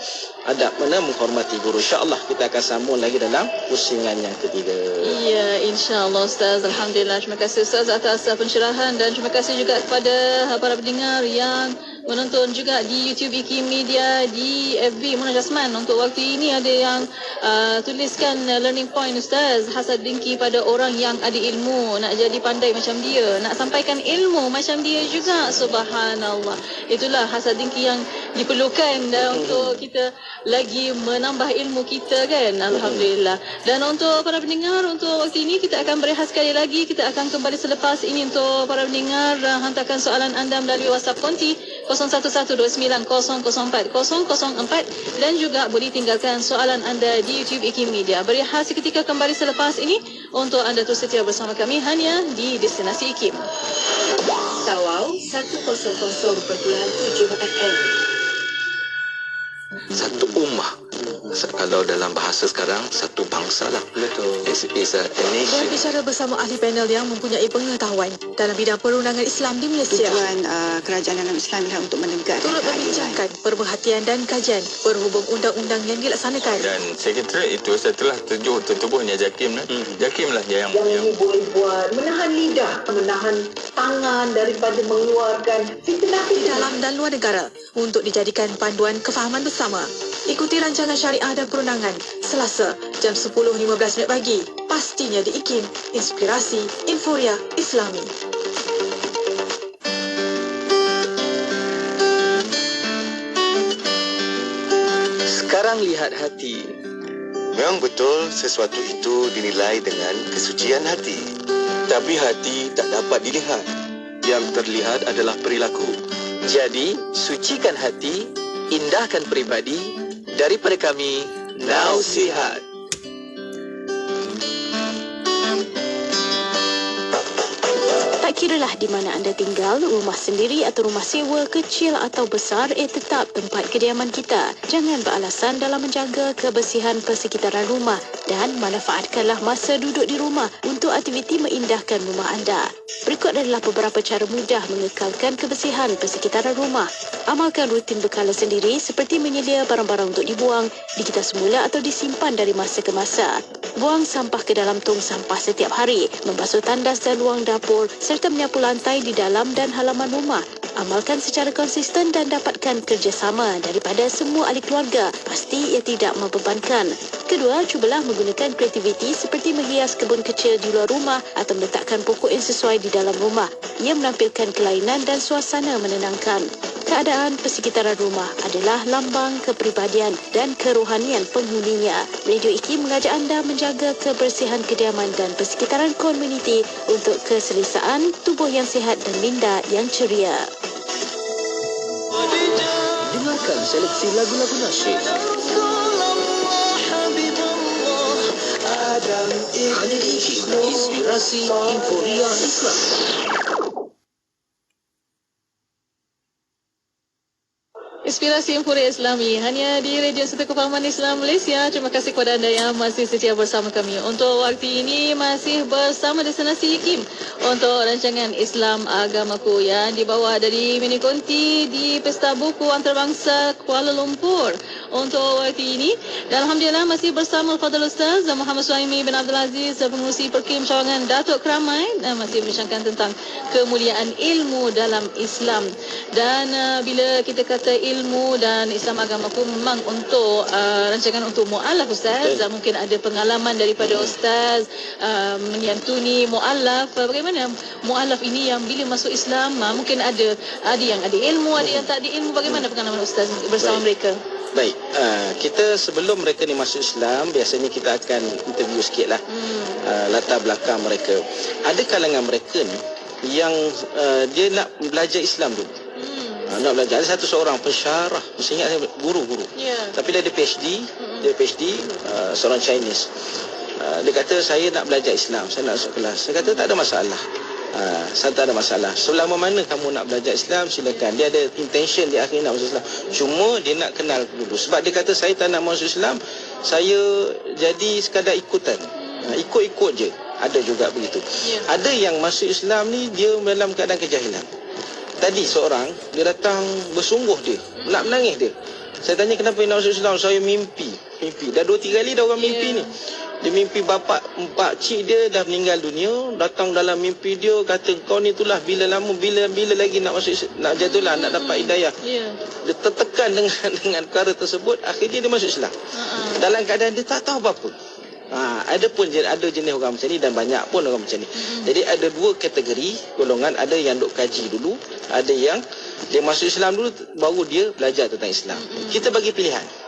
Adab mana? Menghormati guru. InsyaAllah kita akan sambung lagi dalam pusingan yang ketiga. Ya, insyaAllah Ustaz. Alhamdulillah. Terima kasih Ustaz atas pencerahan, dan terima kasih juga kepada para pendengar yang menonton juga di YouTube IKIM Media, di FB Mona Jasman. Untuk waktu ini ada yang tuliskan learning point Ustaz, hasad dengki pada orang yang ada ilmu, nak jadi pandai macam dia, nak sampaikan ilmu macam dia juga. Subhanallah. Itulah hasad dengki yang diperlukan untuk kita lagi menambah ilmu kita, kan. Alhamdulillah. Dan untuk para pendengar, untuk waktu ini kita akan berehat sekali lagi. Kita akan kembali selepas ini. Untuk para pendengar, hantarkan soalan anda melalui WhatsApp konti 0112900404, dan juga boleh tinggalkan soalan anda di YouTube IKIM Media. Berehat seketika, kembali selepas ini untuk anda terus setia bersama kami hanya di Destinasi IKIM. Tawau 100.7 FM. Satu ummah. Kalau dalam bahasa sekarang, satu bangsa lah. Betul. It's a nation. Berbicara bersama ahli panel yang mempunyai pengetahuan dalam bidang perundangan Islam di Malaysia. Tujuan kerajaan dalam Islam adalah untuk menegakkan turut membincangkan perhatian dan kajian berhubung undang-undang yang dilaksanakan. Dan sekretariat itu setelah tertubuhnya JAKIM, JAKIM lah yang ini boleh buat, menahan lidah, menahan tangan daripada mengeluarkan fitnah di dalam dan luar negara untuk dijadikan panduan kefahaman bersama. Ikuti rancangan syariah dan perundangan Selasa jam 10.15 pagi. Pastinya di IKIM, Inspirasi Inforia Islami. Sekarang lihat hati. Memang betul sesuatu itu dinilai dengan kesucian hati. tetapi hati tak dapat dilihat. Yang terlihat adalah perilaku. Jadi, sucikan hati, indahkan peribadi. Daripada kami, Nausihat. Tak kiralah di mana anda tinggal, rumah sendiri atau rumah sewa, kecil atau besar, tetap tempat kediaman kita. Jangan beralasan dalam menjaga kebersihan persekitaran rumah dan manfaatkanlah masa duduk di rumah untuk aktiviti meindahkan rumah anda. Berikut adalah beberapa cara mudah mengekalkan kebersihan persekitaran rumah. Amalkan rutin berkala sendiri seperti menyelia barang-barang untuk dibuang, digital semula atau disimpan dari masa ke masa. Buang sampah ke dalam tong sampah setiap hari, membasuh tandas dan ruang dapur serta menyapu lantai di dalam dan halaman rumah. Amalkan secara konsisten dan dapatkan kerjasama daripada semua ahli keluarga. Pasti ia tidak membebankan. Kedua, cubalah menggunakan kreativiti seperti menghias kebun kecil di luar rumah atau meletakkan pokok yang sesuai di dalam rumah. Ia menampilkan kelainan dan suasana menenangkan. Keadaan persekitaran rumah adalah lambang kepribadian dan kerohanian penghuninya. Radio IKIM mengajak anda menjaga kebersihan kediaman dan persekitaran komuniti untuk keselesaan tubuh yang sihat dan minda yang ceria. Dengarkan seleksi lagu-lagu nasyid. Hanya di IKIM, inspirasi Inforia Islam. Inspirasi Inforia Islami hanya di Radio Center Kefahaman Islam Malaysia. Terima kasih kepada anda yang masih setia bersama kami. Untuk waktu ini masih bersama destinasi IKIM untuk rancangan Islam Agamaku yang dibawa dari Mini Konti di Pesta Buku Antarabangsa Kuala Lumpur. Untuk waktu ini, dan alhamdulillah masih bersama Al-Fadhil Ustaz Muhammad Suhaimi bin Abdul Aziz, pengurusi Perkim Cawangan Datuk Keramai, masih membincangkan tentang kemuliaan ilmu dalam Islam. Dan bila kita kata ilmu dan Islam Agamaku, memang untuk rancangan untuk mu'alaf Ustaz. Mungkin ada pengalaman daripada Ustaz menyantuni mu'alaf. Bagaimana mu'alaf ini yang bila masuk Islam, mungkin ada yang ada ilmu, ada yang tak ada ilmu. Bagaimana pengalaman Ustaz bersama mereka? Baik, kita sebelum mereka ni masuk Islam, biasanya kita akan interview sikit lah latar belakang mereka. Ada kalangan mereka ni yang dia nak belajar Islam dulu. Nak belajar. Ada satu seorang pensyarah, saya ingat saya guru-guru. Tapi dia ada PhD, seorang Chinese. Dia kata saya nak belajar Islam, saya nak masuk kelas. Saya kata tak ada masalah. Saya tak ada masalah. Selama mana kamu nak belajar Islam, silakan. Dia ada intention di akhir nak masuk Islam. Cuma dia nak kenal dulu. Sebab dia kata saya tak nak masuk Islam, saya jadi sekadar ikutan. Ikut-ikut je. Ada juga begitu. Ada yang masuk Islam ni dia dalam keadaan kejahilan. Tadi seorang dia datang bersungguh, dia nak menangis dia. Saya tanya kenapa nak masuk Islam? Saya mimpi. Dah 2-3 kali dah orang mimpi ni. Dia mimpi pak cik dia dah meninggal dunia, datang dalam mimpi dia kata kau ni itulah bila lagi nak masuk, nak jatuhlah, nak dapat hidayah. Dia tertekan dengan perkara tersebut, akhirnya dia masuk Islam. Dalam keadaan dia tak tahu apa-apa. Ada jenis orang macam ni dan banyak pun orang macam ni. Jadi ada dua kategori golongan, ada yang duk kaji dulu, ada yang dia masuk Islam dulu baru dia belajar tentang Islam. Kita bagi pilihan.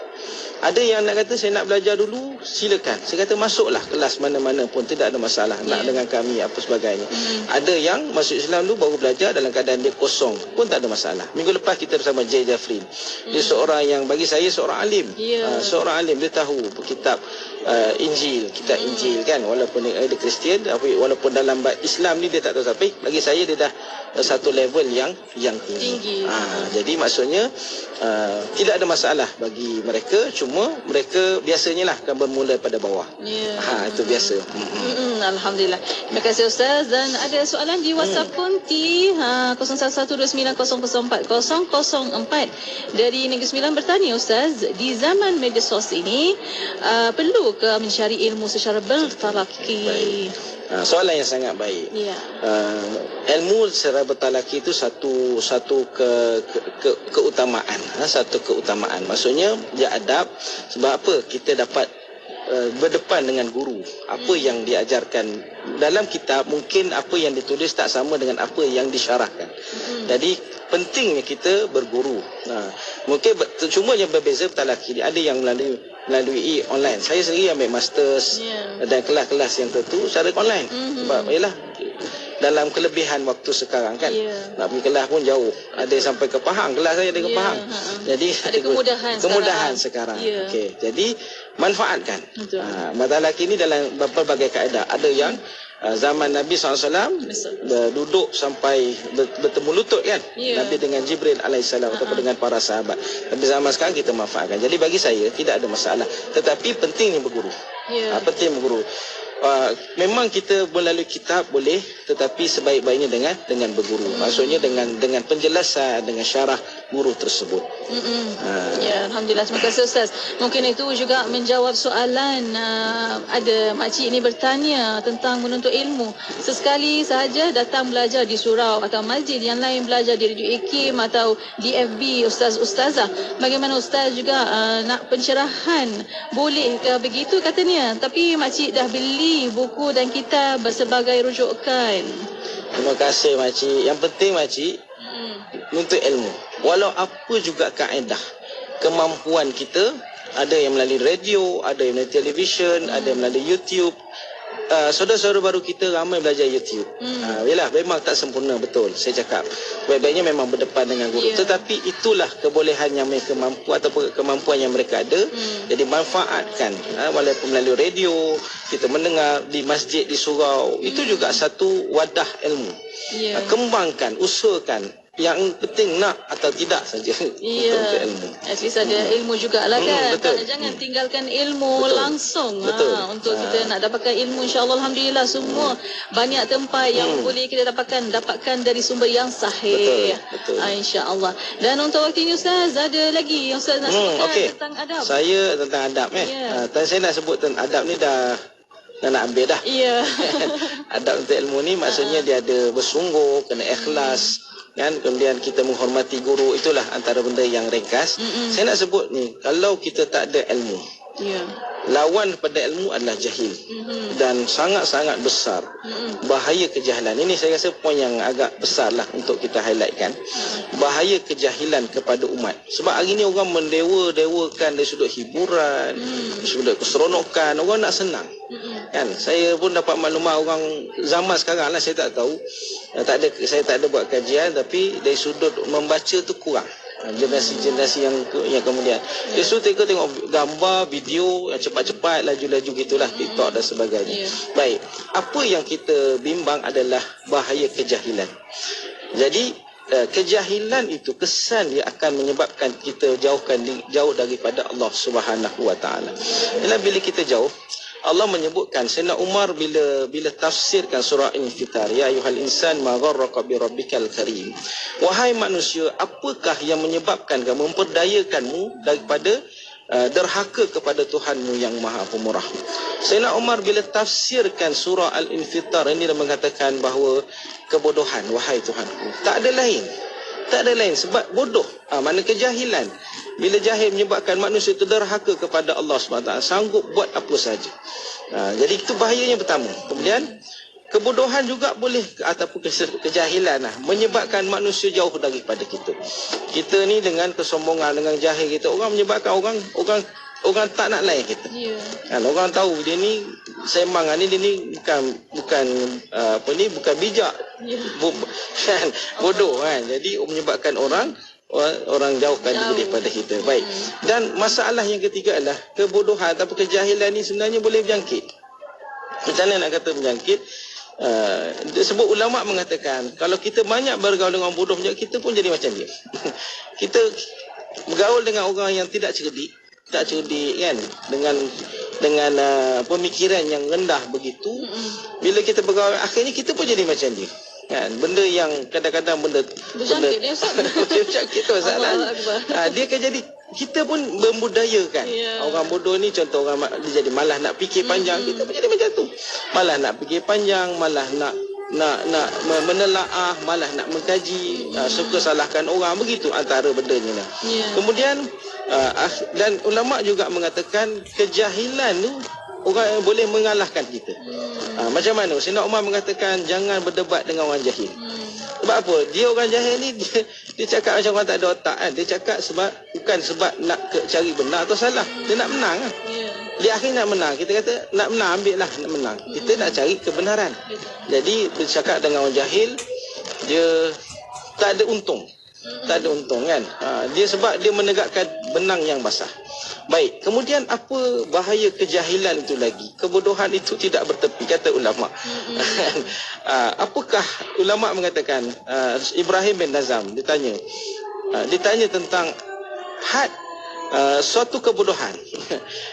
Ada yang nak kata saya nak belajar dulu, silakan. Saya kata masuklah kelas mana-mana pun tidak ada masalah, nak dengan kami apa sebagainya. Ada yang masuk Islam dulu baru belajar dalam keadaan dia kosong pun tak ada masalah. Minggu lepas kita bersama J. Jafrin. Dia seorang yang bagi saya seorang alim. Seorang alim, dia tahu kitab Injil, kitab Injil kan, walaupun dia Kristian, walaupun dalam Islam ni dia tak tahu, tapi bagi saya dia dah satu level yang tinggi. Jadi maksudnya tidak ada masalah bagi mereka, cuma mereka biasanya lah akan bermula pada bawah. Itu biasa. Alhamdulillah. Terima kasih Ustaz. Dan ada soalan di WhatsApp Konti 0112900404 dari Negeri Sembilan bertanya Ustaz, di zaman media sosial ini perlu ke mencari ilmu secara bertalaki? Soalan yang sangat baik. Ilmu secara bertalaki itu satu keutamaan, satu keutamaan. Maksudnya dia adab. Sebab apa? Kita dapat berdepan dengan guru. Apa yang diajarkan dalam kitab, mungkin apa yang ditulis tak sama dengan apa yang disyarahkan. Jadi pentingnya kita berguru. Mungkin cuma yang berbeza bertalaki. Ada yang melalui online. Saya sendiri ambil masters dan kelas-kelas yang tertentu secara online. Sebab ialah dalam kelebihan waktu sekarang kan. Nak pergi kelas pun jauh. Ada yang sampai ke Pahang, kelas saya ada ke Pahang. Jadi ada kemudahan sekarang. Okey. Jadi manfaatkan. Mata laki ni dalam berbagai kaedah. Ada yang zaman Nabi SAW duduk sampai bertemu lutut kan, Nabi dengan Jibril alaihissalam ataupun dengan para sahabat. Tapi zaman sekarang kita manfaatkan. Jadi bagi saya tidak ada masalah, tetapi pentingnya berguru. Penting berguru. Memang kita melalui kitab boleh, tetapi sebaik-baiknya dengan berguru. Maksudnya dengan penjelasan, dengan syarah guru tersebut. Ya, alhamdulillah. Terima kasih Ustaz. Mungkin itu juga menjawab soalan ada makcik ni bertanya tentang menuntut ilmu. Sesekali sahaja datang belajar di surau atau masjid, yang lain belajar di Radio Ikim atau di FB Ustaz-Ustazah. Bagaimana Ustaz juga nak pencerahan? Boleh ke begitu katanya? Tapi makcik dah beli buku dan kitab sebagai rujukan. Terima kasih makcik. Yang penting makcik menuntut ilmu. Walau apa juga kaedah, kemampuan kita, ada yang melalui radio, ada yang melalui televisyen, ada yang melalui YouTube. Saudara-saudara baru kita ramai belajar YouTube. Yalah, memang tak sempurna, betul saya cakap. Baik-baiknya memang berdepan dengan guru. Tetapi itulah kebolehan yang mereka mampu ataupun kemampuan yang mereka ada. Jadi manfaatkan. Walaupun melalui radio, kita mendengar di masjid, di surau, itu juga satu wadah ilmu. Kembangkan, usahakan. Yang penting nak atau tidak saja untuk ilmu. At least ada ilmu jugalah kan. Jangan tinggalkan ilmu langsung untuk kita nak dapatkan ilmu. InsyaAllah alhamdulillah semua banyak tempat yang boleh kita dapatkan dari sumber yang sahih. InsyaAllah. Dan untuk waktu ini Ustaz, ada lagi yang Ustaz nak sebutkan tentang adab? Saya tentang adab Tadi saya nak sebut tentang adab ni dah nak ambil dah. Adab untuk ilmu ni maksudnya dia ada bersungguh, kena ikhlas kan, kemudian kita menghormati guru. Itulah antara benda yang ringkas. Saya nak sebut ni, kalau kita tak ada ilmu, lawan pada ilmu adalah jahil. Dan sangat-sangat besar bahaya kejahilan. Ini saya rasa poin yang agak besar lah untuk kita highlightkan. Bahaya kejahilan kepada umat. Sebab hari ni orang mendewa-dewakan dari sudut hiburan, sudut keseronokan, orang nak senang kan. Saya pun dapat maklumat orang zaman sekarang lah, saya tak tahu, saya tak ada buat kajian, tapi dari sudut membaca tu kurang. Generasi-generasi yang kemudian dia suruh tengok gambar, video yang cepat-cepat, laju-laju gitulah, TikTok dan sebagainya. Baik, apa yang kita bimbang adalah bahaya kejahilan. Jadi kejahilan itu kesan dia akan menyebabkan kita jauh daripada Allah Subhanahu Wa Taala. Ialah bila kita jauh, Allah menyebutkan, Sayyidina Umar bila tafsirkan surah Al-Infitar, ya ayyuhal insan ma gharraka bi rabbikal karim. Wahai manusia, apakah yang menyebabkan kamu, memperdayakanmu daripada derhaka kepada Tuhanmu yang Maha Pemurah. Sayyidina Umar bila tafsirkan surah Al-Infitar ini, dia mengatakan bahawa kebodohan, wahai Tuhanku, tak ada lain sebab bodoh, mana kejahilan. Bila jahil menyebabkan manusia itu derhaka kepada Allah SWT, sanggup buat apa saja. Jadi itu bahayanya pertama. Kemudian kebodohan juga boleh, ataupun kejahilan menyebabkan manusia jauh daripada kita. Kita ni dengan kesombongan, dengan jahil kita, orang menyebabkan orang tak nak layan kita. Kan, orang tahu dia ni sembang ni, dia ni bukan bijak, bodoh kan. Jadi menyebabkan orang jauhkan diri daripada kita. Baik. Dan masalah yang ketiga adalah kebodohan atau kejahilan ni sebenarnya boleh berjangkit. Macam mana nak kata berjangkit? Sebab ulama mengatakan kalau kita banyak bergaul dengan bodoh, kita pun jadi macam dia. Kita bergaul dengan orang yang tidak cerdik kan, dengan pemikiran yang rendah begitu. Bila kita bergaul, akhirnya kita pun jadi macam dia kan. Benda yang kadang-kadang benda berjangkit tu masalah. Dia akan jadi, kita pun membudayakan orang bodoh ni. Contoh, orang dia jadi malah nak fikir panjang, kita pun jadi macam tu, malah nak fikir panjang, malah nak menelaah, malah nak mengkaji, suka salahkan orang, begitu antara bendanya lah. Kemudian dan ulama juga mengatakan kejahilan tu orang boleh mengalahkan kita. Macam mana? Sayyidina Umar mengatakan jangan berdebat dengan orang jahil. Sebab apa? Dia orang jahil ni dia cakap macam orang tak ada otak kan. Dia cakap bukan sebab nak cari benar atau salah, dia nak menang kan. Di akhir nak menang, kita kata nak menang, ambil lah nak menang. Kita nak cari kebenaran. Jadi bercakap dengan orang jahil, dia tak ada untung. Tak ada untung kan. Dia sebab dia menegakkan benang yang basah. Baik, kemudian apa bahaya kejahilan itu lagi? Kebodohan itu tidak bertepi, kata ulama. Apakah ulama mengatakan, Ibrahim bin Nazam ditanya tentang had suatu kebodohan.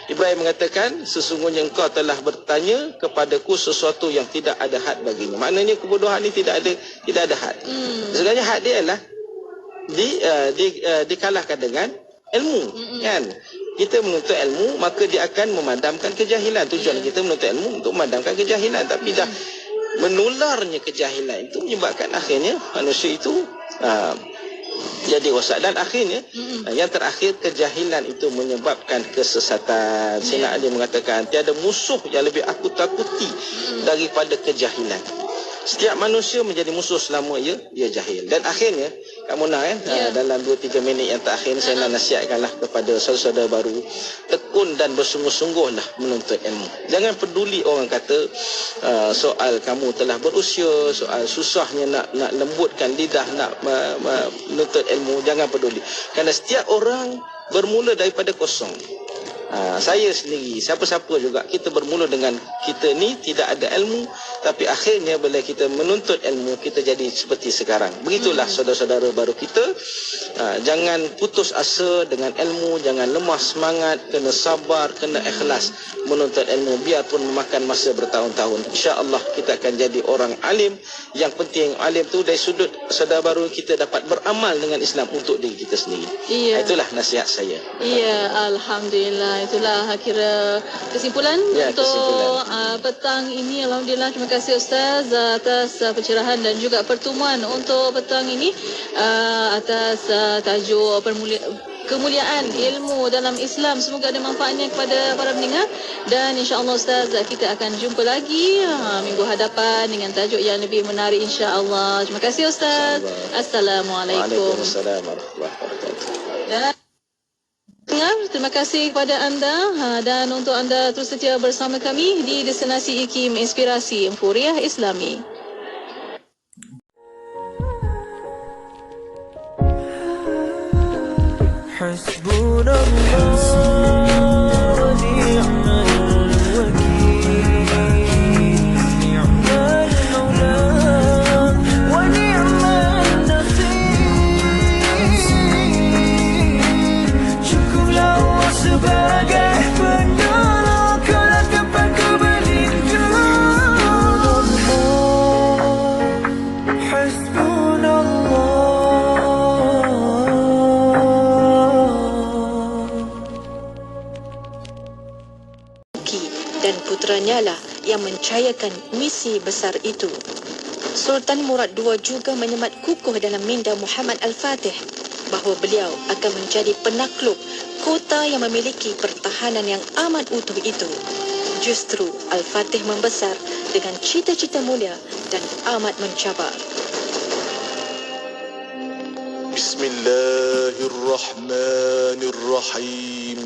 Ibrahim mengatakan, sesungguhnya engkau telah bertanya kepadaku sesuatu yang tidak ada had baginya. Maknanya kebodohan ini tidak ada had. Sebenarnya had dia adalah dikalahkan dengan ilmu, kan? Kita menuntut ilmu, maka dia akan memadamkan kejahilan. Tujuan kita menuntut ilmu untuk memadamkan kejahilan. Tapi dah menularnya kejahilan itu menyebabkan akhirnya manusia itu jadi rosak. Dan akhirnya yang terakhir, kejahilan itu menyebabkan kesesatan. Sayyidina Ali mengatakan, tiada musuh yang lebih aku takuti daripada kejahilan. Setiap manusia menjadi musuh selama ia jahil. Dan akhirnya, Kak Mona dalam 2-3 minit yang terakhir saya nak nasihatkanlah kepada saudara-saudara baru, tekun dan bersungguh-sungguhlah menuntut ilmu. Jangan peduli orang kata soal kamu telah berusia, soal susahnya nak lembutkan lidah, nak menuntut ilmu. Jangan peduli. Kerana setiap orang bermula daripada kosong. Saya sendiri, siapa-siapa juga, kita bermula dengan kita ni tidak ada ilmu, tapi akhirnya bila kita menuntut ilmu, kita jadi seperti sekarang. Begitulah saudara-saudara baru kita, jangan putus asa dengan ilmu, jangan lemah semangat, kena sabar, kena ikhlas menuntut ilmu, biarpun memakan masa bertahun-tahun. InsyaAllah kita akan jadi orang alim. Yang penting alim tu dari sudut saudara baru, kita dapat beramal dengan Islam untuk diri kita sendiri. Itulah nasihat saya. Alhamdulillah. Itulah kira kesimpulan untuk petang ini. Alhamdulillah, terima kasih Ustaz atas pencerahan dan juga pertemuan untuk petang ini atas tajuk kemuliaan ilmu dalam Islam. Semoga ada manfaatnya kepada para pendengar, dan insya-Allah Ustaz, kita akan jumpa lagi minggu hadapan dengan tajuk yang lebih menarik insya-Allah. Terima kasih Ustaz. Assalamualaikum. Waalaikumsalam warahmatullahi wabarakatuh. Dan terima kasih kepada anda, dan untuk anda terus setia bersama kami di Destinasi IKIM Inspirasi Infuriah Islami. Dan putranya lah yang mencayakan misi besar itu. Sultan Murad II juga menyemat kukuh dalam minda Muhammad Al-Fatih bahawa beliau akan menjadi penakluk kota yang memiliki pertahanan yang amat utuh itu. Justru Al-Fatih membesar dengan cita-cita mulia dan amat mencabar. Bismillahirrahmanirrahim.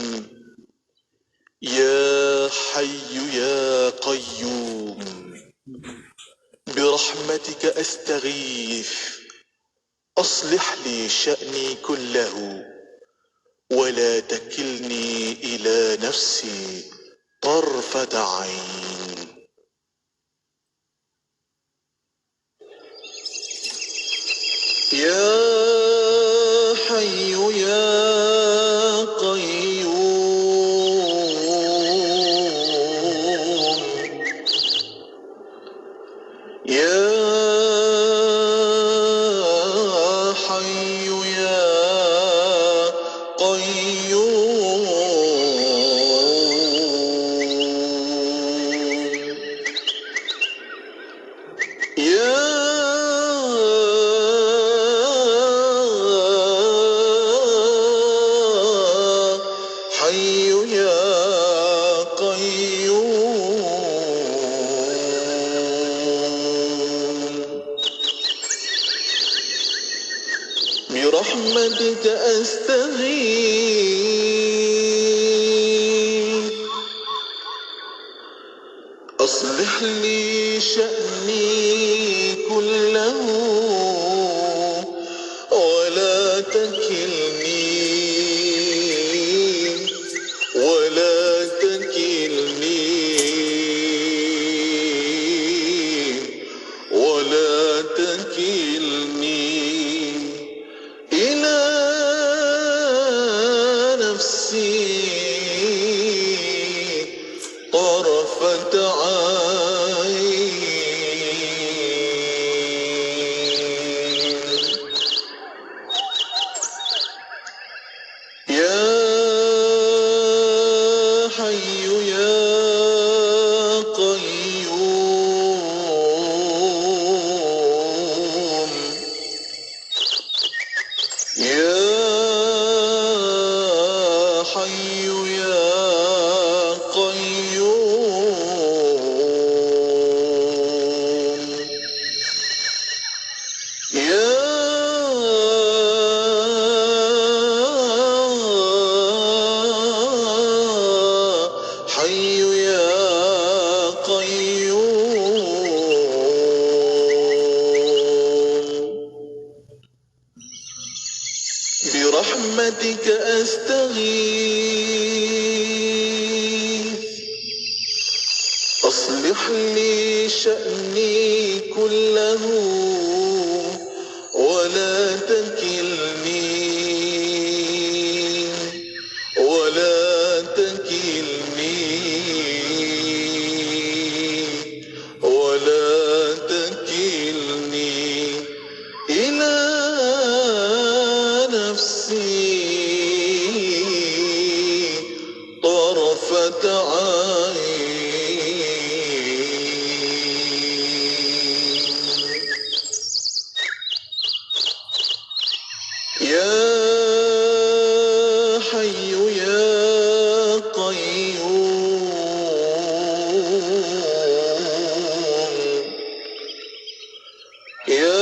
Ya Hayyu Ya Qayyum, birahmatika astaghith, aslih li sya'ni kullahu, wa la takilni ila nafsi tarfata 'ain. Ya Hayyu Ya Qayyum, برحمتك أستغيث برحمتك أستغيث أصلح لي شأني كله ولا تكلني إلى طرفة عين يا حي يا قيوم يا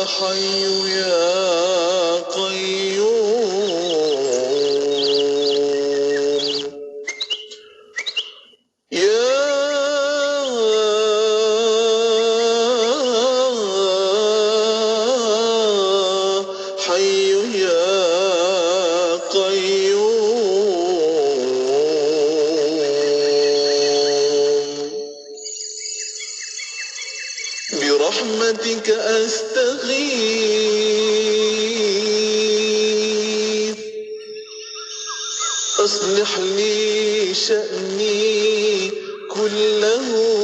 حي يا برحمتك أستغيث أصلح لي شأني كله